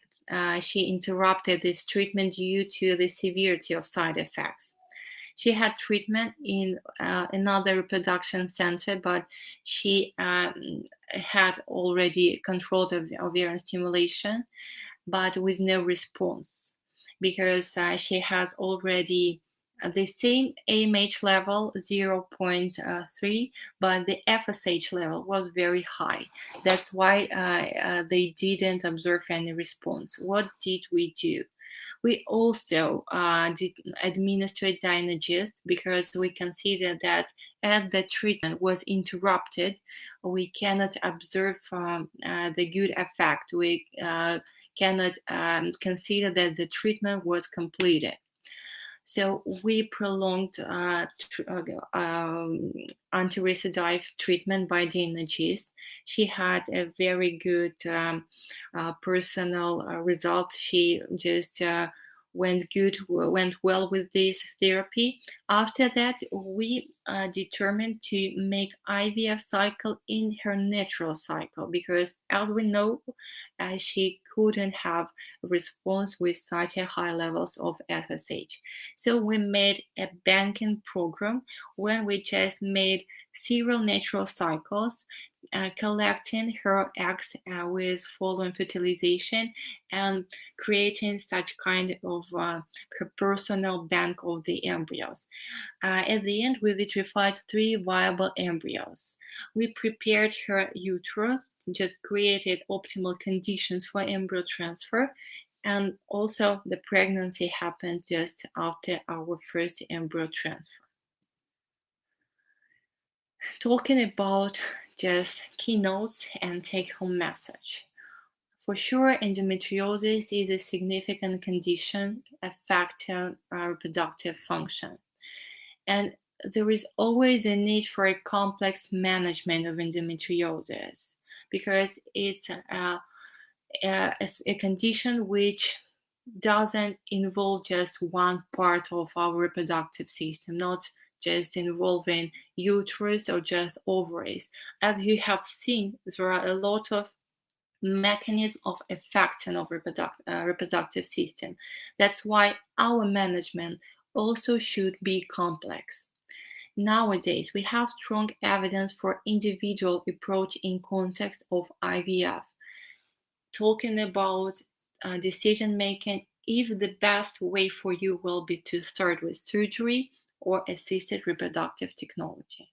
she interrupted this treatment due to the severity of side effects. She had treatment in another reproduction center, but she had already controlled ovarian stimulation, but with no response, because she has already the same AMH level, 0.3, but the FSH level was very high. That's why they didn't observe any response. What did we do? We also did administer Dynagest, because we consider that as the treatment was interrupted, we cannot observe the good effect. We cannot consider that the treatment was completed. So we prolonged anti-recidive treatment by Dynagest. She had a very good personal result. She just went well with this therapy. After that, we determined to make IVF cycle in her natural cycle because, as we know, she couldn't have a response with such a high levels of FSH. So we made a banking program when we just made several natural cycles, collecting her eggs with following fertilization and creating such kind of her personal bank of the embryos. At the end, we vitrified 3 viable embryos. We prepared her uterus, just created optimal conditions for embryo transfer, and also the pregnancy happened just after our first embryo transfer. Talking about just keynotes and take-home message. For sure, endometriosis is a significant condition affecting reproductive function. And there is always a need for a complex management of endometriosis because it's a condition which doesn't involve just one part of our reproductive system, not just involving uterus or just ovaries. As you have seen, there are a lot of mechanism of affecting of reproductive system. That's why our management also should be complex. Nowadays, we have strong evidence for individual approach in context of IVF. Talking about decision making, if the best way for you will be to start with surgery or assisted reproductive technology.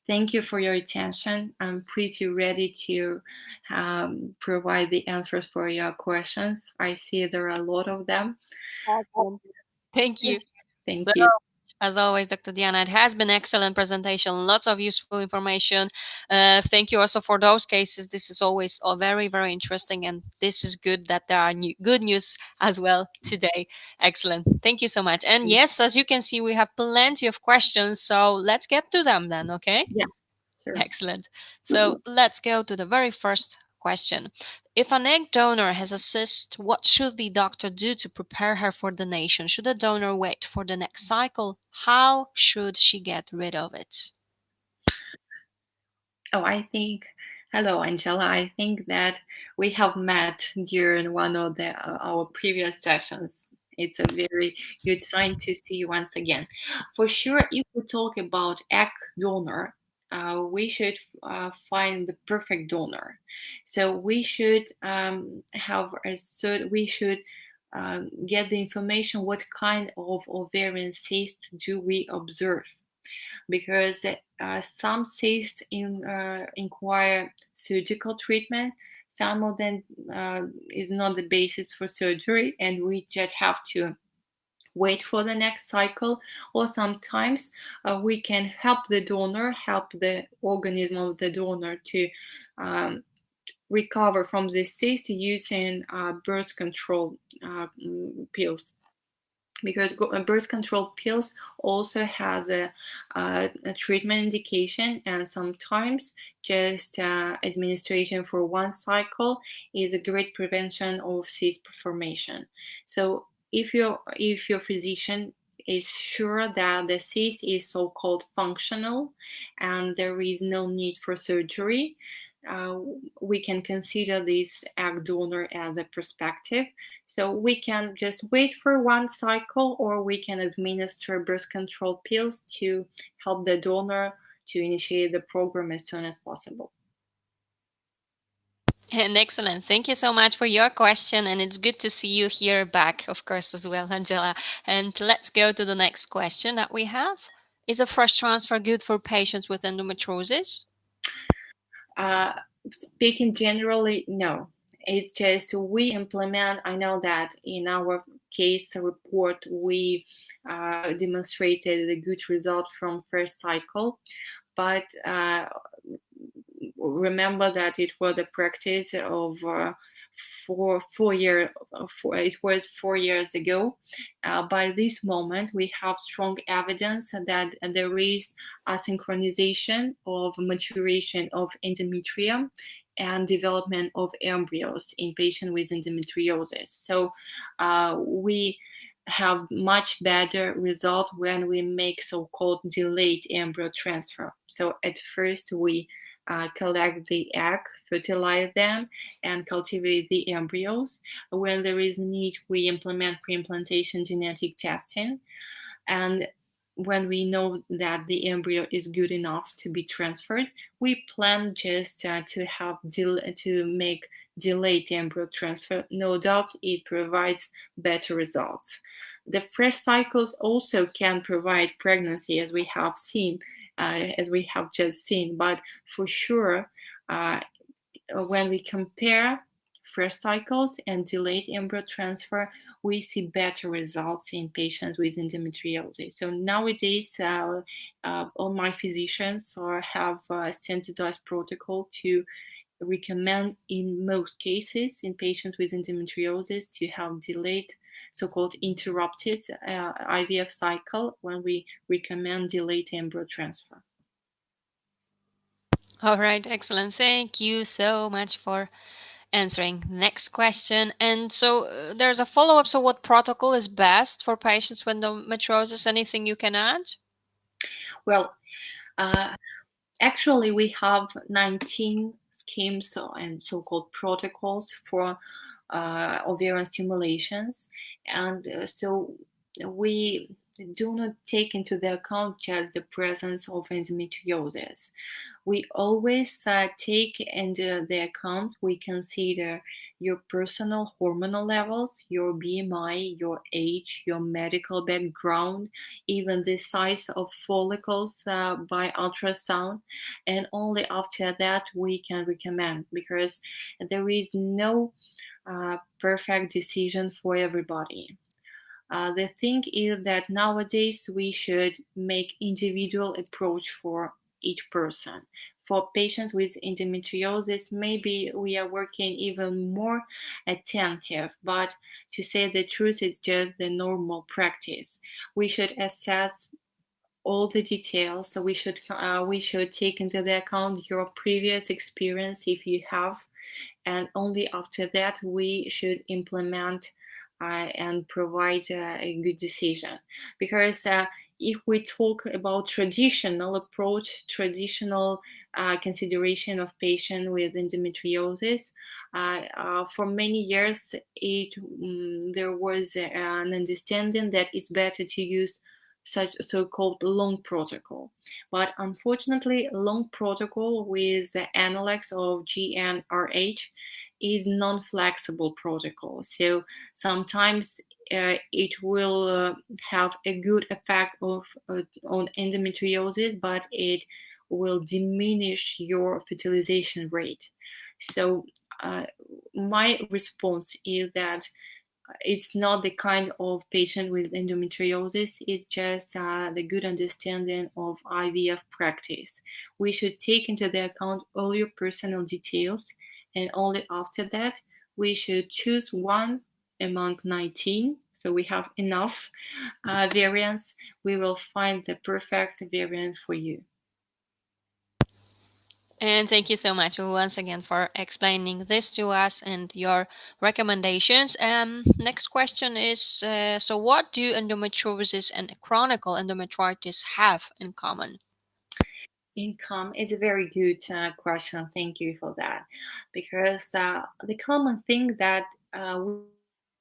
Thank you for your attention. I'm pretty ready to provide the answers for your questions. I see there are a lot of them. Awesome. Thank you. Thank you. As always, Dr. Diana, it has been an excellent presentation, lots of useful information. Thank you also for those cases. This is always very, very interesting, and this is good that there are good news as well today. Excellent. Thank you so much. And yes, as you can see, we have plenty of questions, so let's get to them then, okay? Yeah, sure. Excellent. So let's go to the very first question. If an egg donor has a cyst, what should the doctor do to prepare her for donation? Should the donor wait for the next cycle? How should she get rid of it? Hello, Angela. I think that we have met during one of our previous sessions. It's a very good sign to see you once again. For sure, if we talk about egg donor, we should find the perfect donor. So we should we should get the information what kind of ovarian cyst do we observe, because some cysts require surgical treatment. Some of them is not the basis for surgery, and we just have to wait for the next cycle. Or sometimes we can help the donor, help the organism of the donor to recover from this cyst using birth control pills, because birth control pills also has a treatment indication, and sometimes just administration for one cycle is a great prevention of cyst formation. So if your physician is sure that the cyst is so-called functional and there is no need for surgery, we can consider this egg donor as a prospective. So we can just wait for one cycle, or we can administer birth control pills to help the donor to initiate the program as soon as possible. And excellent. Thank you so much for your question. And it's good to see you here back, of course, as well, Angela. And let's go to the next question that we have. Is a fresh transfer good for patients with endometriosis? Speaking generally, no. It's just we implement. I know that in our case report, we demonstrated a good result from first cycle, but remember that it was a practice of it was 4 years ago. By this moment, we have strong evidence that there is a synchronization of maturation of endometrium and development of embryos in patients with endometriosis. So we have much better result when we make so-called delayed embryo transfer. So at first we collect the egg, fertilize them, and cultivate the embryos. When there is need, we implement pre-implantation genetic testing. And when we know that the embryo is good enough to be transferred, we plan just to make delayed embryo transfer. No doubt, it provides better results. The fresh cycles also can provide pregnancy, as we have seen, as we have just seen. But for sure, when we compare fresh cycles and delayed embryo transfer, we see better results in patients with endometriosis. So nowadays, all my physicians have a standardized protocol to recommend in most cases in patients with endometriosis to have delayed, so-called interrupted IVF cycle when we recommend delayed embryo transfer. All right, excellent. Thank you so much for answering. Next question. And so there's a follow up. So, what protocol is best for patients with endometriosis? Anything you can add? Well, actually, we have 19 schemes and so-called protocols for ovarian stimulations, and so we do not take into the account just the presence of endometriosis. We always take into the account, we consider your personal hormonal levels, your BMI, your age, your medical background, even the size of follicles by ultrasound, and only after that we can recommend, because there is no perfect decision for everybody. The thing is that nowadays we should make individual approach for each person. For patients with endometriosis, maybe we are working even more attentive, but to say the truth, it's just the normal practice. We should assess all the details. So we should take into the account your previous experience if you have, and only after that we should implement and provide a good decision. Because if we talk about traditional approach, traditional consideration of patient with endometriosis, for many years there was an understanding that it's better to use such so-called long protocol. But unfortunately, long protocol with the analogs of GnRH is non-flexible protocol. So sometimes it will have a good effect on endometriosis, but it will diminish your fertilization rate. So my response is that it's not the kind of patient with endometriosis, it's just the good understanding of IVF practice. We should take into the account all your personal details, and only after that we should choose one among 19. So we have enough variants. We will find the perfect variant for you. And thank you so much once again for explaining this to us and your recommendations. Next question is so, what do endometriosis and chronic endometritis have in common? Income is a very good question. Thank you for that. Because the common thing that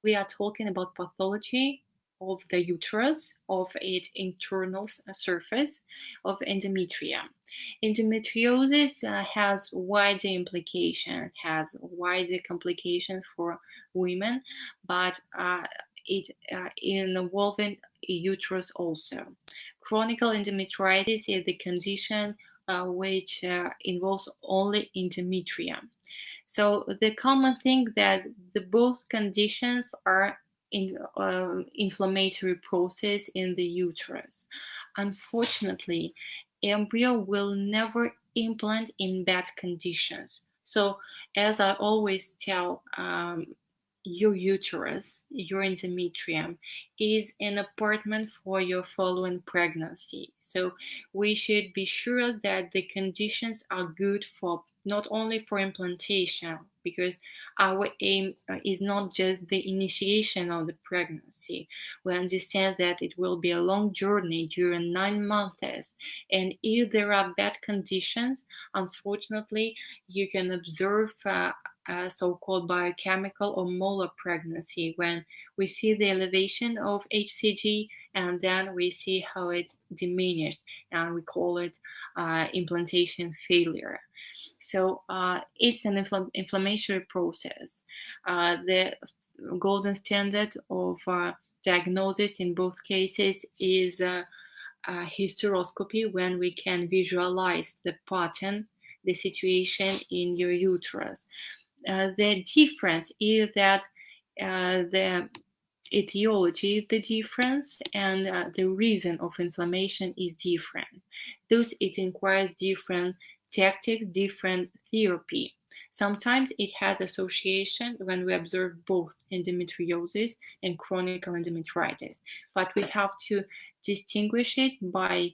we are talking about pathology of the uterus, of its internal surface, of endometrium. Endometriosis has wider implications, has wider complications for women, but it involving uterus also. Chronic endometritis is the condition which involves only endometrium. So the common thing that the both conditions are in inflammatory process in the uterus. Unfortunately, embryo will never implant in bad conditions. So as I always tell your uterus, your endometrium, is an apartment for your following pregnancy. So we should be sure that the conditions are good for not only for implantation, because our aim is not just the initiation of the pregnancy. We understand that it will be a long journey during 9 months, and if there are bad conditions, unfortunately, you can observe so-called biochemical or molar pregnancy, when we see the elevation of HCG and then we see how it diminishes, and we call it implantation failure. So it's an inflammatory process. The golden standard of diagnosis in both cases is hysteroscopy, when we can visualize the pattern, the situation in your uterus. The difference is that the etiology, the difference, and the reason of inflammation is different. Thus, it requires different tactics, different therapy. Sometimes it has association when we observe both endometriosis and chronic endometritis, but we have to distinguish it by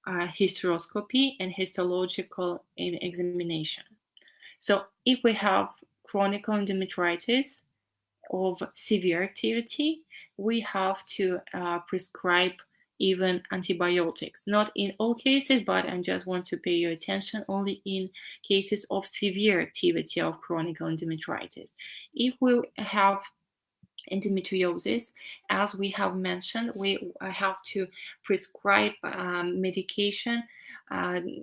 hysteroscopy and histological examination. So if we have chronic endometritis of severe activity, we have to prescribe even antibiotics. Not in all cases, but I just want to pay your attention only in cases of severe activity of chronic endometritis. If we have endometriosis, as we have mentioned, we have to prescribe medication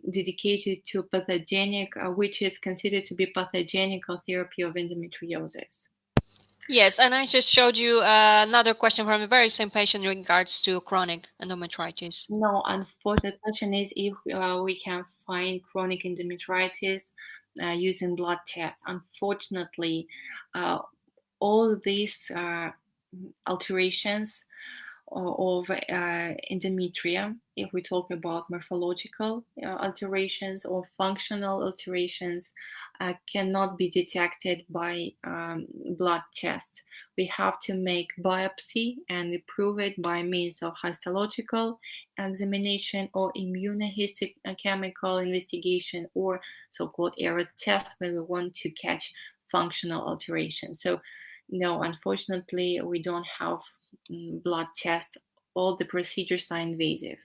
dedicated to pathogenic, which is considered to be pathogenic therapy of endometriosis. Yes, and I just showed you another question from the very same patient in regards to chronic endometritis. No, unfortunately, the question is if we can find chronic endometritis using blood tests. Unfortunately, uh, all these alterations of endometrium, if we talk about morphological alterations or functional alterations, cannot be detected by blood tests. We have to make biopsy and prove it by means of histological examination or immunohistochemical investigation, or so-called error test, when we want to catch functional alterations. So no, unfortunately, we don't have blood test. All the procedures are invasive.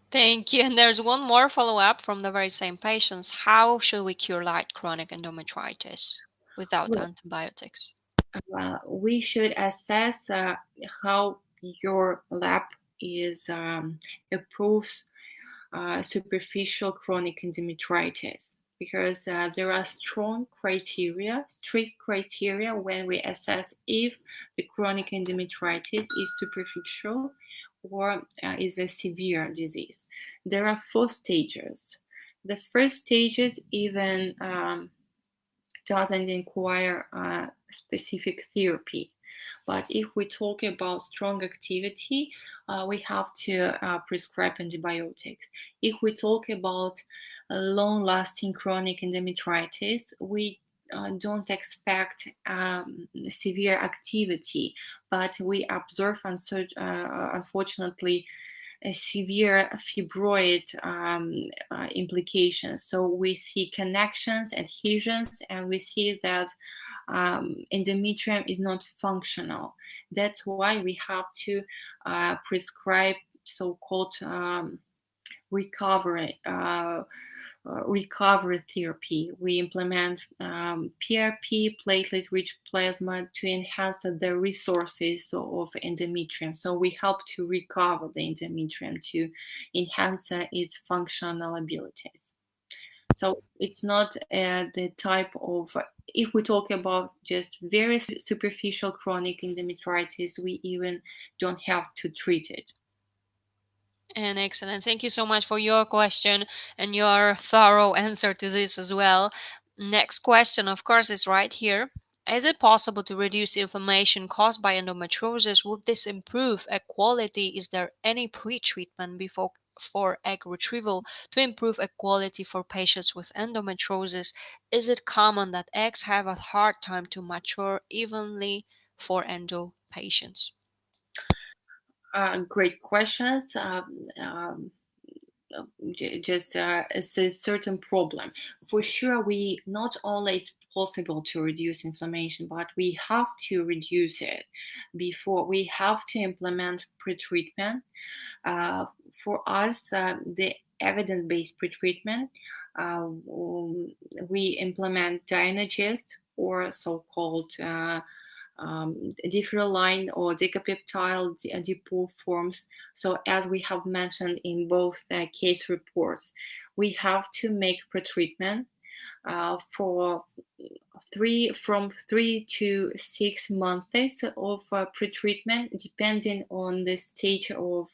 Thank you. And there's one more follow-up from the very same patients. How should we cure light chronic endometritis without Well, antibiotics? we should assess how your lab is approves superficial chronic endometritis, because there are strong criteria, strict criteria, when we assess if the chronic endometritis is superficial or is a severe disease. There are 4 stages. The first stages even doesn't require specific therapy. But if we talk about strong activity, we have to prescribe antibiotics. If we talk about long-lasting chronic endometritis, we don't expect severe activity, but we observe, unfortunately, a severe fibroid implications. So we see connections, adhesions, and we see that endometrium is not functional. That's why we have to prescribe so-called recovery recovery therapy. We implement PRP, platelet-rich plasma, to enhance the resources of endometrium. So we help to recover the endometrium, to enhance its functional abilities. So it's not the type of, if we talk about just very superficial chronic endometritis, we even don't have to treat it. And excellent. Thank you so much for your question and your thorough answer to this as well. Next question, of course, is right here. Is it possible to reduce inflammation caused by endometriosis? Would this improve egg quality? Is there any pre-treatment before for egg retrieval to improve egg quality for patients with endometriosis? Is it common that eggs have a hard time to mature evenly for endo patients? Great questions. Just it's a certain problem. For sure, we not only it's possible to reduce inflammation, but we have to reduce it before we have to implement pretreatment. For us, the evidence-based pretreatment, we implement Diagnostic or so-called different or decapeptyl depot forms. So as we have mentioned in both case reports, we have to make pretreatment for from 3 to 6 months of pretreatment, depending on the stage of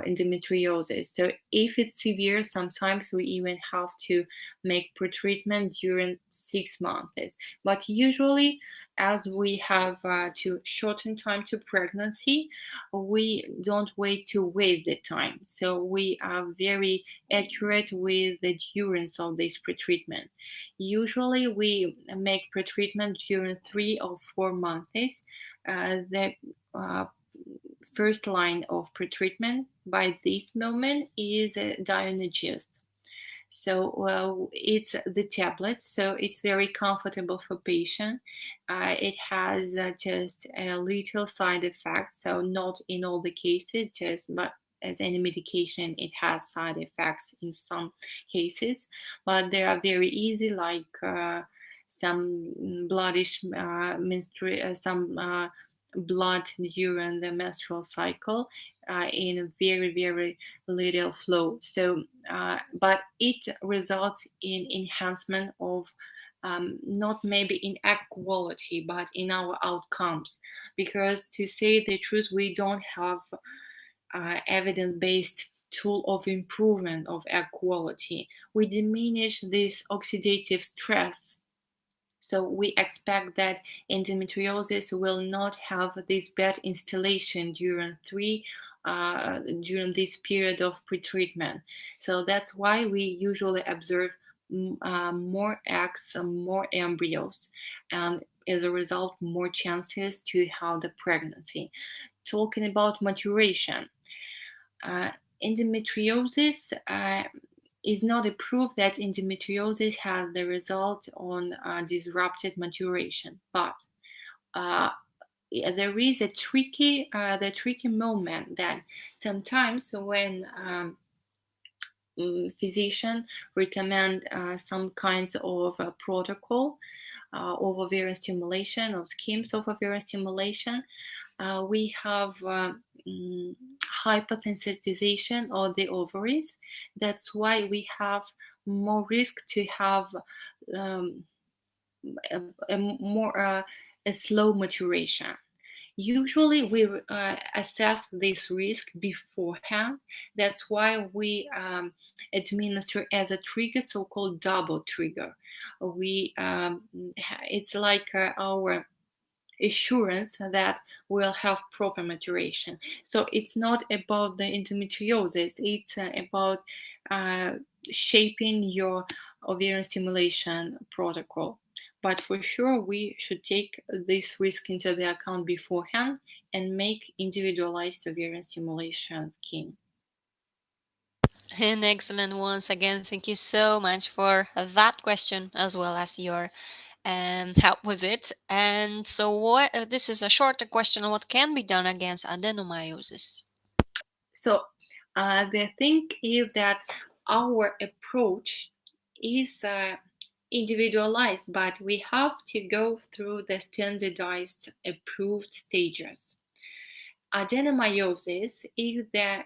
endometriosis. So if it's severe, sometimes we even have to make pretreatment during 6 months. But usually, as we have to shorten time to pregnancy, we don't wait the time. So we are very accurate with the durance of this pretreatment. Usually, we make pretreatment during 3 or 4 months. The first line of pretreatment by this moment is Diagnostic. So it's the tablet, so it's very comfortable for patient. It has just a little side effects, so not in all the cases, just but as any medication, it has side effects in some cases, but they are very easy, like some bloodish some blood during the menstrual cycle in a very, very little flow. So, but it results in enhancement of not maybe in egg quality, but in our outcomes. Because to say the truth, we don't have evidence-based tool of improvement of egg quality. We diminish this oxidative stress, so we expect that endometriosis will not have this bad installation during this period of pretreatment. So that's why we usually observe more eggs, more embryos, and as a result, more chances to have the pregnancy. Talking about maturation, uh, endometriosis is not a proof that endometriosis has the result on disrupted maturation, but there is a the tricky moment that sometimes when physician recommend some kinds of protocol of ovarian stimulation or schemes of ovarian stimulation, we have hypersensitization of the ovaries. That's why we have more risk to have um, a slow maturation. Usually, we assess this risk beforehand. That's why we administer as a trigger, so-called double trigger. It's like our assurance that we'll have proper maturation. So it's not about the endometriosis, it's about uh, shaping your ovarian stimulation protocol. But for sure, we should take this risk into the account beforehand and make individualized ovarian stimulation scheme. And excellent once again. Thank you so much for that question as well as your help with it. And so, what? This is a shorter question. What can be done against adenomyosis? So the thing is that our approach is individualized, but we have to go through the standardized approved stages. Adenomyosis is the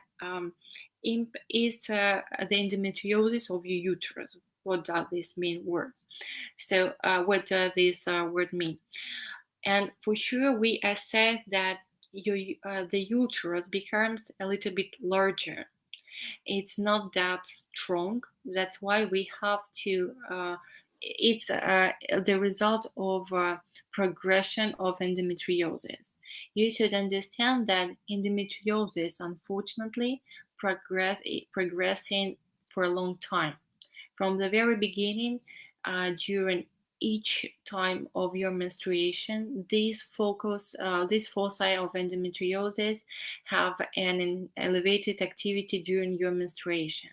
endometriosis of your uterus. What does this mean word? So what does this word mean? And for sure, we assess that the uterus becomes a little bit larger. It's not that strong. That's why we have to. It's the result of progression of endometriosis. You should understand that endometriosis, unfortunately, progressing for a long time. From the very beginning, during each time of your menstruation, these foci of endometriosis have an elevated activity during your menstruation.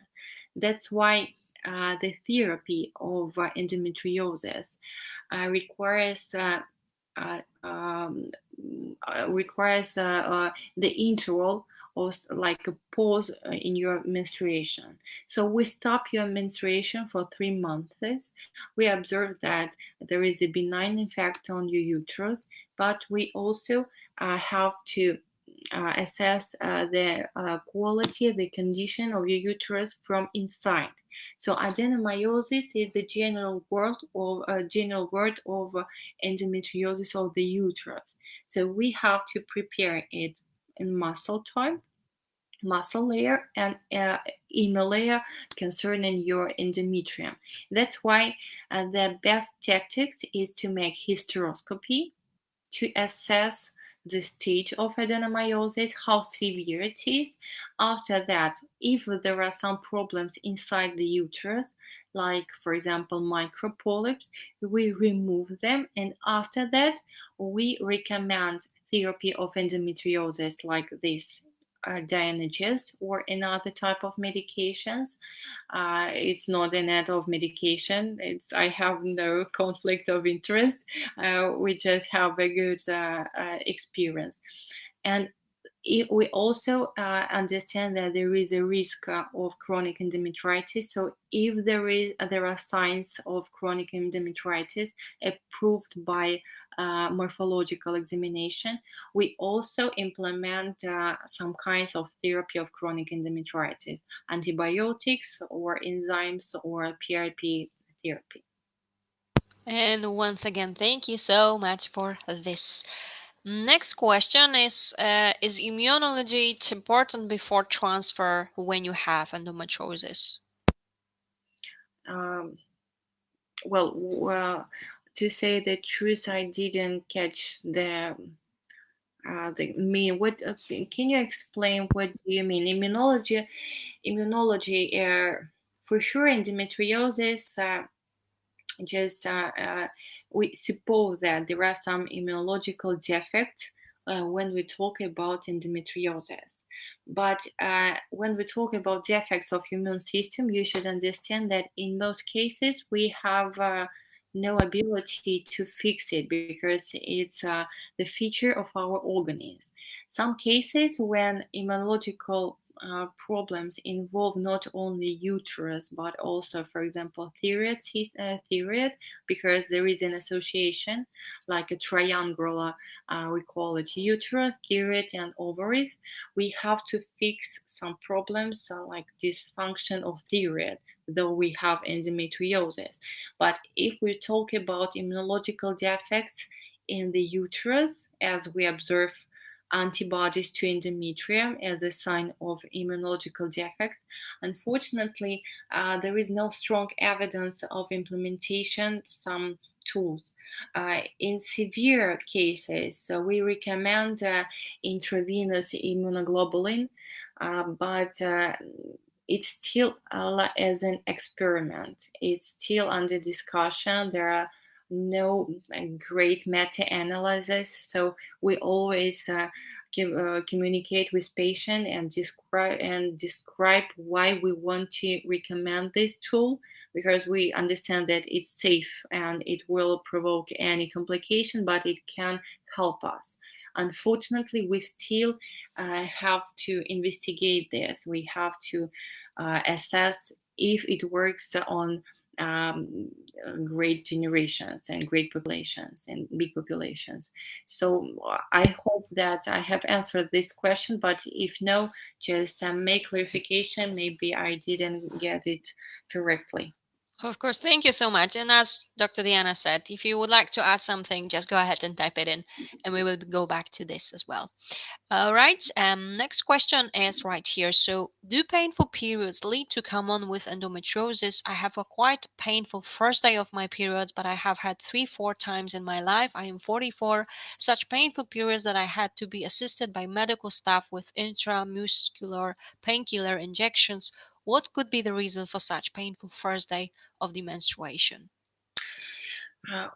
That's why the therapy of endometriosis requires uh, um, the interval of like a pause in your menstruation. So we stop your menstruation for 3 months. We observe that there is a benign effect on your uterus, but we also have to assess the quality, the condition of your uterus from inside. So adenomyosis is a general word of endometriosis of the uterus. So we have to prepare it in muscle layer and inner layer concerning your endometrium. That's why the best tactics is to make hysteroscopy to assess the stage of adenomyosis, how severe it is. After that, if there are some problems inside the uterus, like for example micropolyps, we remove them, and after that, we recommend therapy of endometriosis like this. Dianogist or another type of medications. It's not an ad of medication. It's I have no conflict of interest. We just have a good experience, and we also understand that there is a risk of chronic endometritis. So if there are signs of chronic endometritis approved by morphological examination, we also implement some kinds of therapy of chronic endometritis, antibiotics or enzymes or PRP therapy. And once again, thank you so much for this. Next question is immunology important before transfer when you have endometriosis? Um, well, to say the truth, I didn't catch the mean. What can you explain? What do you mean? Immunology. For sure, endometriosis. Just we suppose that there are some immunological defects when we talk about endometriosis. But when we talk about defects of immune system, you should understand that in most cases we have no ability to fix it because it's the feature of our organism. Some cases when immunological problems involve not only uterus but also, for example, thyroid, because there is an association like a triangular, we call it uterus, thyroid, and ovaries. We have to fix some problems like dysfunction of thyroid, though we have endometriosis. But if we talk about immunological defects in the uterus, as we observe antibodies to endometrium as a sign of immunological defects. Unfortunately, there is no strong evidence of implementation some tools. In severe cases, so we recommend intravenous immunoglobulin, but it's still as an experiment. It's still under discussion. There are no great meta-analysis, so we always communicate with patient and describe why we want to recommend this tool, because we understand that it's safe and it will provoke any complication, but it can help us. Unfortunately, we still have to investigate this. We have to assess if it works on um, great generations and great populations and big populations. So I hope that I have answered this question, but if no, just make clarification. Maybe I didn't get it correctly. Of course, thank you so much. And as Dr. Diana said, if you would like to add something, just go ahead and type it in, and we will go back to this as well. All right. Next question is right here. So, do painful periods lead to common with endometriosis? I have a quite painful first day of my periods, but I have had 3-4 times in my life. I am 44. Such painful periods that I had to be assisted by medical staff with intramuscular painkiller injections. What could be the reason for such painful first day of the menstruation?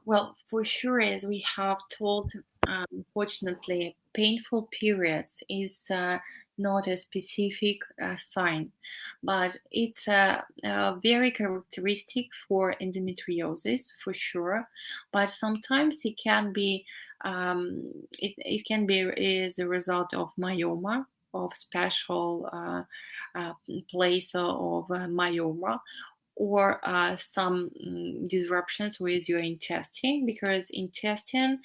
Well, for sure, as we have told, unfortunately, painful periods is not a specific sign, but it's very characteristic for endometriosis for sure. But sometimes it can be as a result of myoma, of special uh, place of myoma, or some disruptions with your intestine, because intestine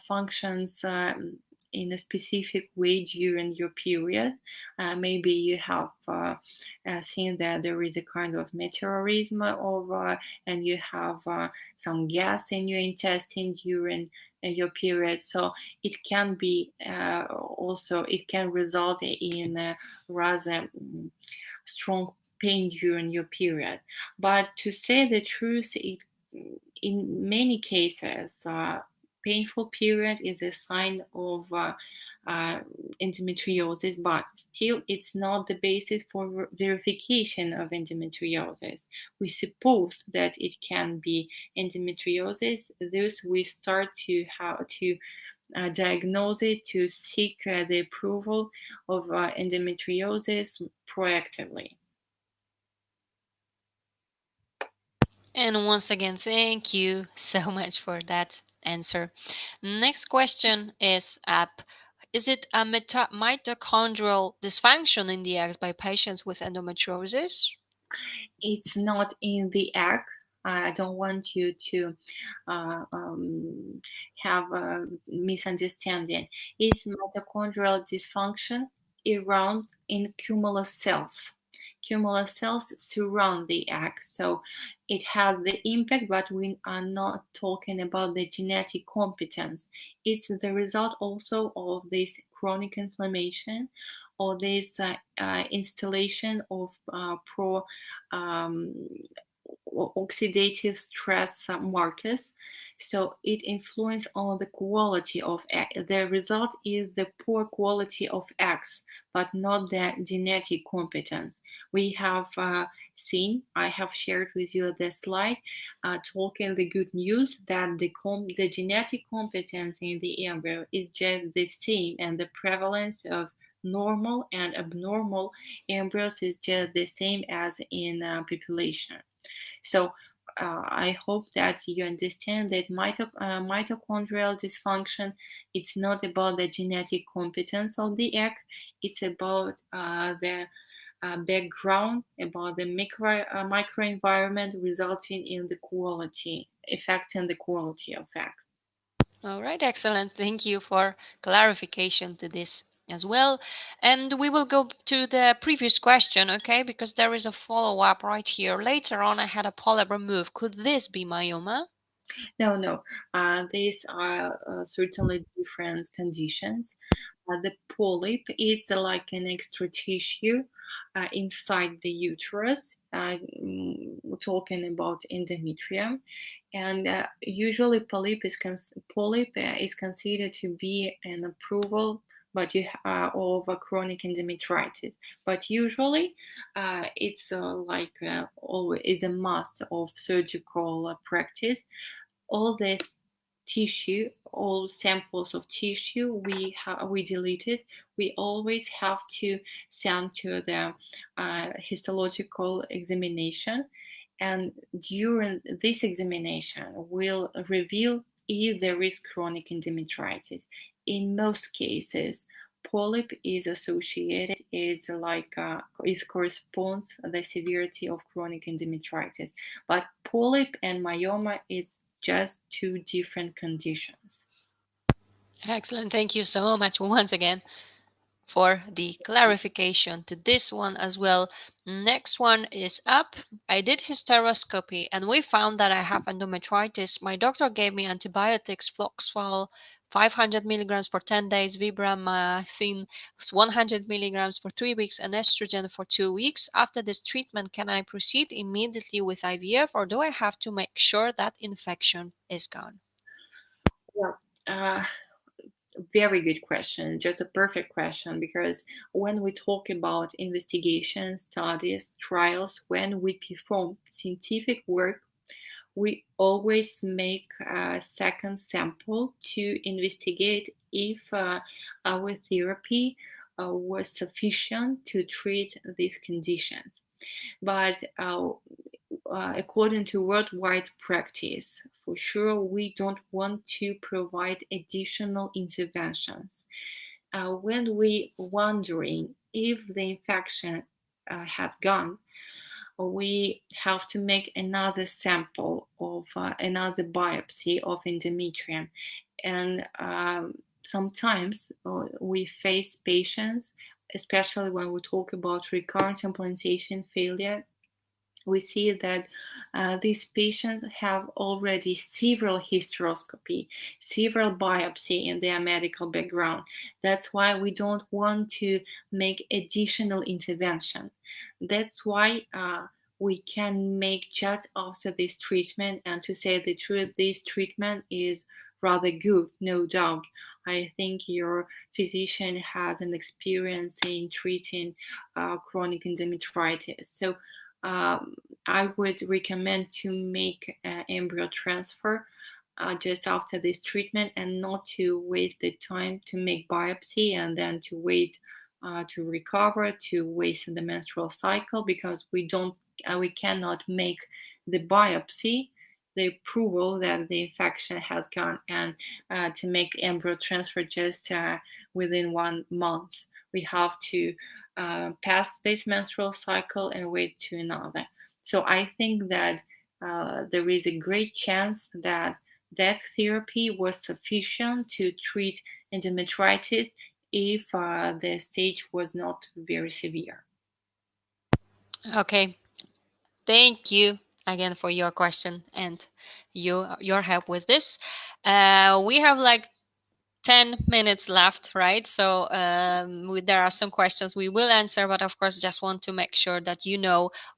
functions in a specific way during your period. Maybe you have seen that there is a kind of meteorism over, and you have some gas in your intestine during your period. So it can be also, it can result in rather strong pain during your period. But to say the truth, in many cases, painful period is a sign of uh, endometriosis, but still it's not the basis for verification of endometriosis. We suppose that it can be endometriosis, thus we start to have to diagnose it, to seek the approval of endometriosis proactively. And once again, thank you so much for that answer. Next question is is it a mitochondrial dysfunction in the eggs by patients with endometriosis? It's not in the egg. I don't want you to have a misunderstanding. It's mitochondrial dysfunction around in cumulus cells. Cumulus cells surround the egg, so it has the impact, but we are not talking about the genetic competence. It's the result also of this chronic inflammation, or this installation of pro um, oxidative stress markers. So it influences on the quality of egg. The result is the poor quality of eggs, but not the genetic competence. We have seen, I have shared with you the slide talking the good news that the genetic competence in the embryo is just the same, and the prevalence of normal and abnormal embryos is just the same as in population. So I hope that you understand that mitochondrial dysfunction, it's not about the genetic competence of the egg, it's about the background, about the microenvironment resulting in the quality, affecting the quality of egg. All right, excellent. Thank you for clarification to this as well. And we will go to the previous question, okay? Because there is a follow up right here. Later on, I had a polyp removed. Could this be myoma? No, no, these are certainly different conditions. The polyp is like an extra tissue inside the uterus. We're talking about endometrium, and usually polyp is considered to be an approval, but of a chronic endometritis. But usually, it's like always is a must of surgical practice. All this tissue, all samples of tissue we deleted, we always have to send to the histological examination, and during this examination will reveal if there is chronic endometritis. In most cases, polyp is associated, is like is corresponds the severity of chronic endometritis, but polyp and myoma is just two different conditions. Excellent. Thank you so much once again for the clarification to this one as well. Next one is up. I did hysteroscopy and we found that I have endometritis. My doctor gave me antibiotics, Floxval 500 milligrams for 10 days, Vibramycin 100 milligrams for 3 weeks, and estrogen for 2 weeks. After this treatment, can I proceed immediately with IVF, or do I have to make sure that infection is gone? Well, very good question, just a perfect question, because when we talk about investigations, studies, trials, when we perform scientific work, we always make a second sample to investigate if our therapy was sufficient to treat these conditions. But according to worldwide practice, for sure, we don't want to provide additional interventions. When we wondering if the infection has gone, we have to make another sample of another biopsy of endometrium. And sometimes we face patients, especially when we talk about recurrent implantation failure, we see that these patients have already several hysteroscopy, several biopsy in their medical background. That's why we don't want to make additional intervention. That's why we can make just after this treatment, and to say the truth, this treatment is rather good, no doubt. I think your physician has an experience in treating chronic endometritis. So I would recommend to make embryo transfer just after this treatment, and not to wait the time to make biopsy and then to wait to recover, to waste the menstrual cycle, because we cannot make the biopsy the approval that the infection has gone, and to make embryo transfer just within 1 month. We have to pass this menstrual cycle and wait to another. So I think that there is a great chance that that therapy was sufficient to treat endometritis if the stage was not very severe. Okay. Thank you again for your question and your help with this. We have like 10 minutes left, right? So there are some questions we will answer, but of course, just want to make sure that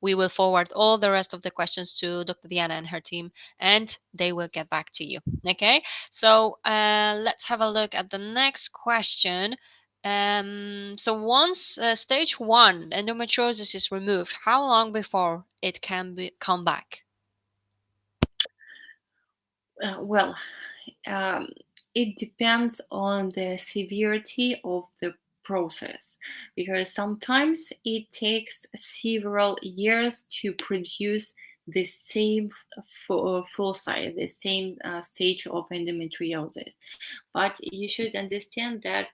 we will forward all the rest of the questions to Dr. Diana and her team, and they will get back to you. Okay, so let's have a look at the next question. So once stage 1 endometriosis is removed, how long before it can come back? Well, it depends on the severity of the process, because sometimes it takes several years to produce the same foci, the same stage of endometriosis. But you should understand that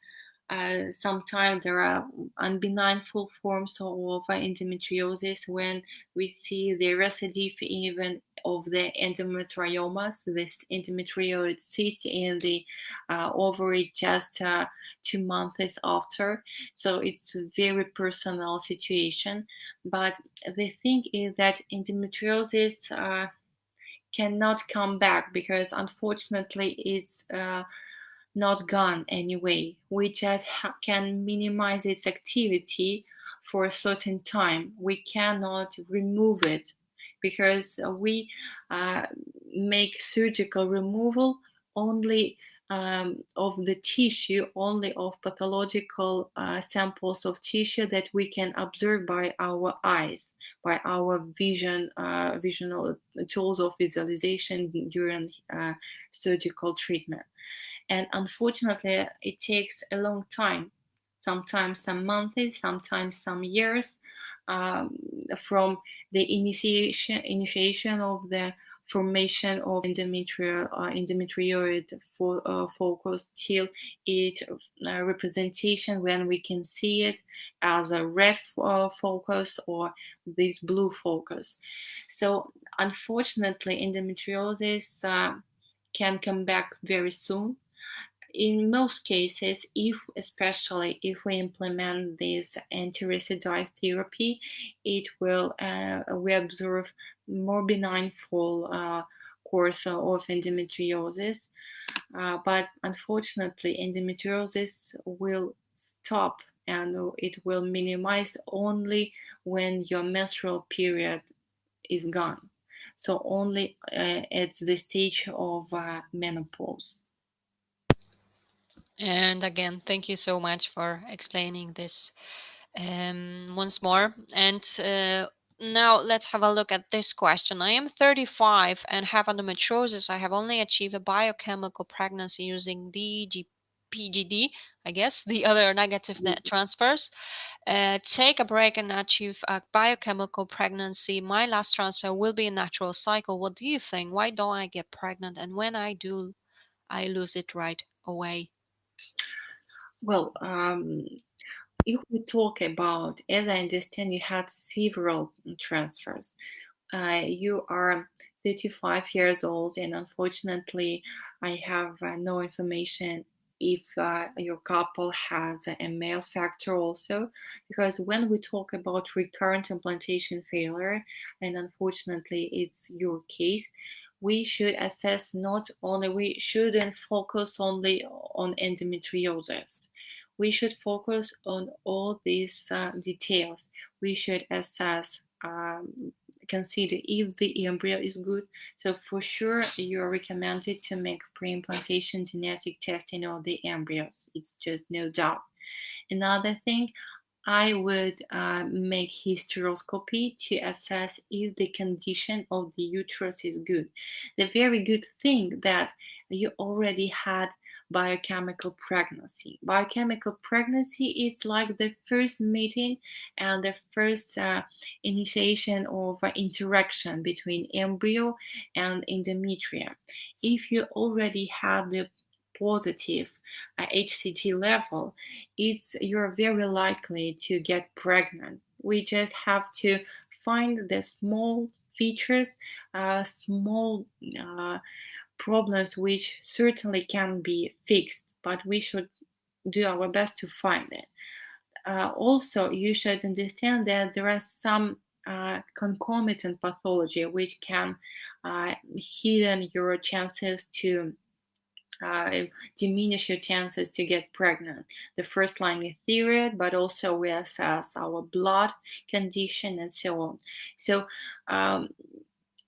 sometimes there are unbenign full forms of endometriosis when we see the recidive even of the endometriomas, this endometrioid cyst in the ovary just 2 months after. So it's a very personal situation. But the thing is that endometriosis cannot come back, because unfortunately it's not gone anyway. We just can minimize its activity for a certain time. We cannot remove it, because we uh, make surgical removal only of the tissue, only of pathological samples of tissue that we can observe by our eyes, by our visual tools of visualization during surgical treatment. And unfortunately, it takes a long time, sometimes some months, sometimes some years, from the initiation of the formation of endometrioid focus till its representation when we can see it as a red focus or this blue focus. So unfortunately, endometriosis can come back very soon. In most cases, especially if we implement this anti-recidive therapy, we observe more benign full course of endometriosis. But unfortunately, endometriosis will stop, and it will minimize only when your menstrual period is gone. So only at the stage of menopause. And again, thank you so much for explaining this once more. And Now let's have a look at this question. I am 35 and have endometriosis. I have only achieved a biochemical pregnancy using DGPGD, I guess, the other negative net transfers. Take a break and achieve a biochemical pregnancy. My last transfer will be a natural cycle. What do you think? Why don't I get pregnant? And when I do, I lose it right away. Well, if we talk about, as I understand, you had several transfers. You are 35 years old, and unfortunately, I have no information if your couple has a male factor also, because when we talk about recurrent implantation failure, and unfortunately it's your case, we should assess not only, we shouldn't focus only on endometriosis. We should focus on all these details. We should assess, consider if the embryo is good. So for sure, you're recommended to make pre-implantation genetic testing of the embryos. It's just no doubt. Another thing, I would make hysteroscopy to assess if the condition of the uterus is good. The very good thing that you already had biochemical pregnancy. Biochemical pregnancy is like the first meeting and the first initiation of interaction between embryo and endometrium. If you already had the positive HCG level, you're very likely to get pregnant. We just have to find the small features, small problems which certainly can be fixed, but we should do our best to find it. Also, you should understand that there are some concomitant pathology which can hidden your chances to diminish your chances to get pregnant. The first line is thyroid, but also we assess our blood condition and so on. So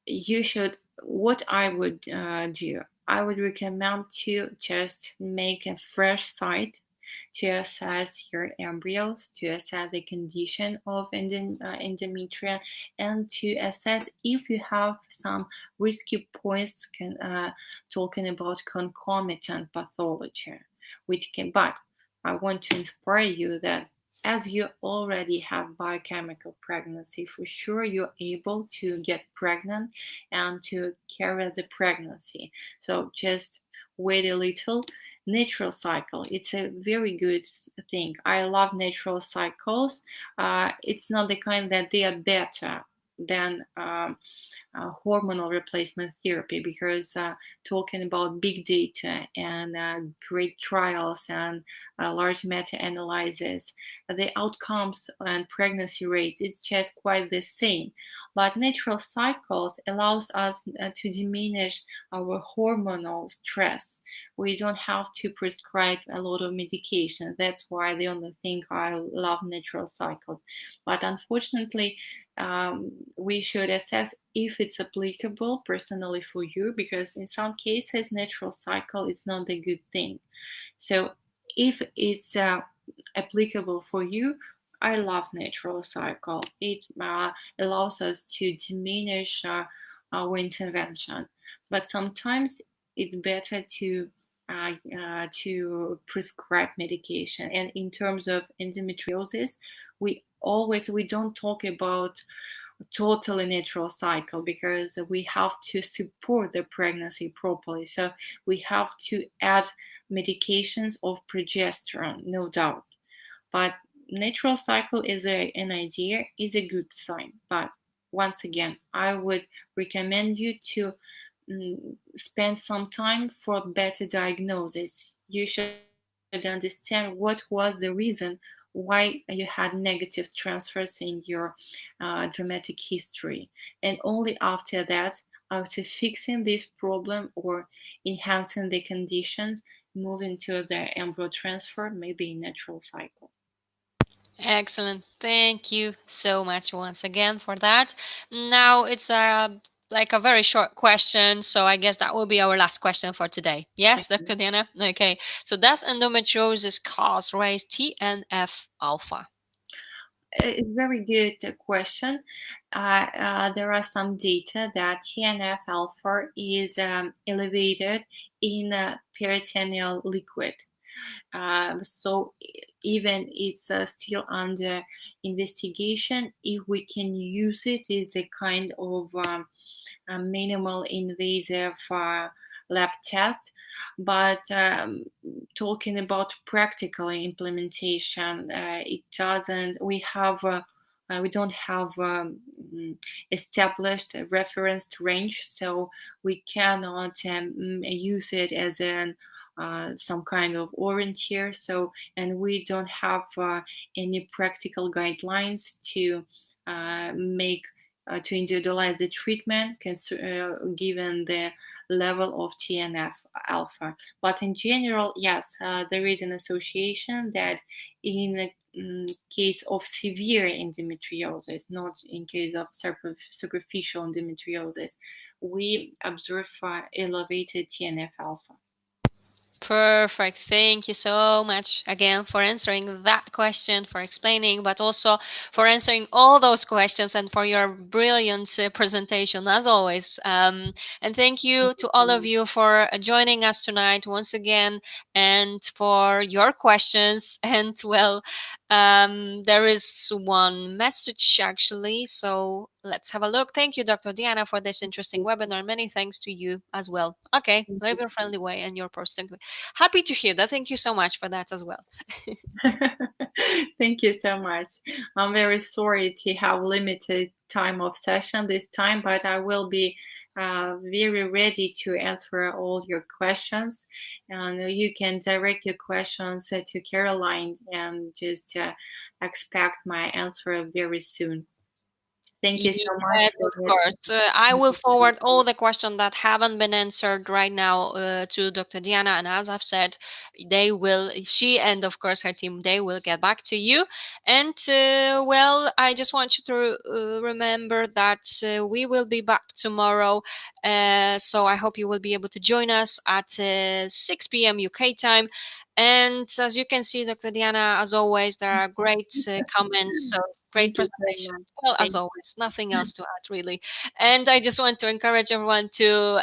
you should, what I would do, I would recommend to just make a fresh site to assess your embryos, to assess the condition of endometrium, and to assess if you have some risky points talking about concomitant pathology, which can, but I want to inspire you that as you already have biochemical pregnancy, for sure you're able to get pregnant and to carry the pregnancy. So just wait a little. Natural cycle, it's a very good thing. I love natural cycles. It's not the kind that they are better than hormonal replacement therapy, because talking about big data and great trials and large meta-analysis, the outcomes and pregnancy rates is just quite the same. But natural cycles allows us to diminish our hormonal stress. We don't have to prescribe a lot of medication. That's why the only thing I love natural cycles. But unfortunately, we should assess if it's applicable personally for you, because in some cases natural cycle is not a good thing. So if it's applicable for you, I love natural cycle. It allows us to diminish our intervention, but sometimes it's better to prescribe medication. And in terms of endometriosis, we don't talk about totally natural cycle, because we have to support the pregnancy properly. So we have to add medications of progesterone, no doubt. But natural cycle is an idea, is a good sign. But once again, I would recommend you to spend some time for better diagnosis. You should understand what was the reason why you had negative transfers in your dramatic history. And only after that, after fixing this problem or enhancing the conditions, moving to the embryo transfer, maybe natural cycle. Excellent. Thank you so much once again for that. Now it's like a very short question, so I guess that will be our last question for today. Yes, Dr. Diana? Okay. So does endometriosis cause raised TNF alpha? It's very good question. There are some data that TNF alpha is elevated in peritoneal liquid. So even it's still under investigation, if we can use it as a kind of a minimal invasive lab test. But talking about practical implementation, it doesn't. We don't have established reference range, so we cannot use it as an some kind of orienteer. So, and we don't have any practical guidelines to make to individualize the treatment given the level of TNF alpha. But in general, yes, there is an association that in the case of severe endometriosis, not in case of superficial endometriosis, we observe elevated TNF alpha. Perfect. Thank you so much again for answering that question, for explaining, but also for answering all those questions and for your brilliant presentation as always. And thank you to all of you for joining us tonight once again and for your questions. And well, there is one message actually. So let's have a look. Thank you, Dr. Diana, for this interesting webinar. Many thanks to you as well. Okay, live your friendly way and your person. Happy to hear that. Thank you so much for that as well. Thank you so much. I'm very sorry to have limited time of session this time, but I will be very ready to answer all your questions. And you can direct your questions to Caroline and just expect my answer very soon. Thank you so much Yes, for of course. I will that. forward all the questions that haven't been answered right now to Dr. Diana, and as I've said, they will. She and of course her team, they will get back to you. And well, I just want you to remember that we will be back tomorrow. So I hope you will be able to join us at 6 p.m. UK time. And as you can see, Dr. Diana, as always, there are great comments. So great Thank you so presentation. much. Well, as Thank always, nothing else to add really. And I just want to encourage everyone to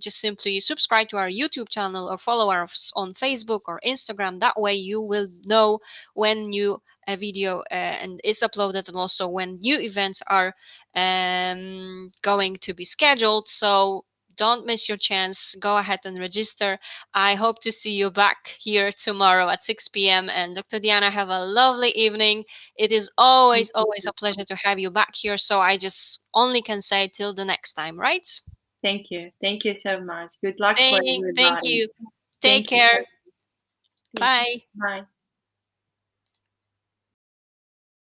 just simply subscribe to our YouTube channel or follow us on Facebook or Instagram. That way, you will know when new a video and is uploaded, and also when new events are going to be scheduled. So don't miss your chance. Go ahead and register. I hope to see you back here tomorrow at 6 p.m. And Dr. Diana, have a lovely evening. It is always, always a pleasure to have you back here. So I just only can say till the next time, right? Thank you. Thank you so much. Good luck for Thank everybody. you. Take Thank you. care. Thank you. Bye. Bye.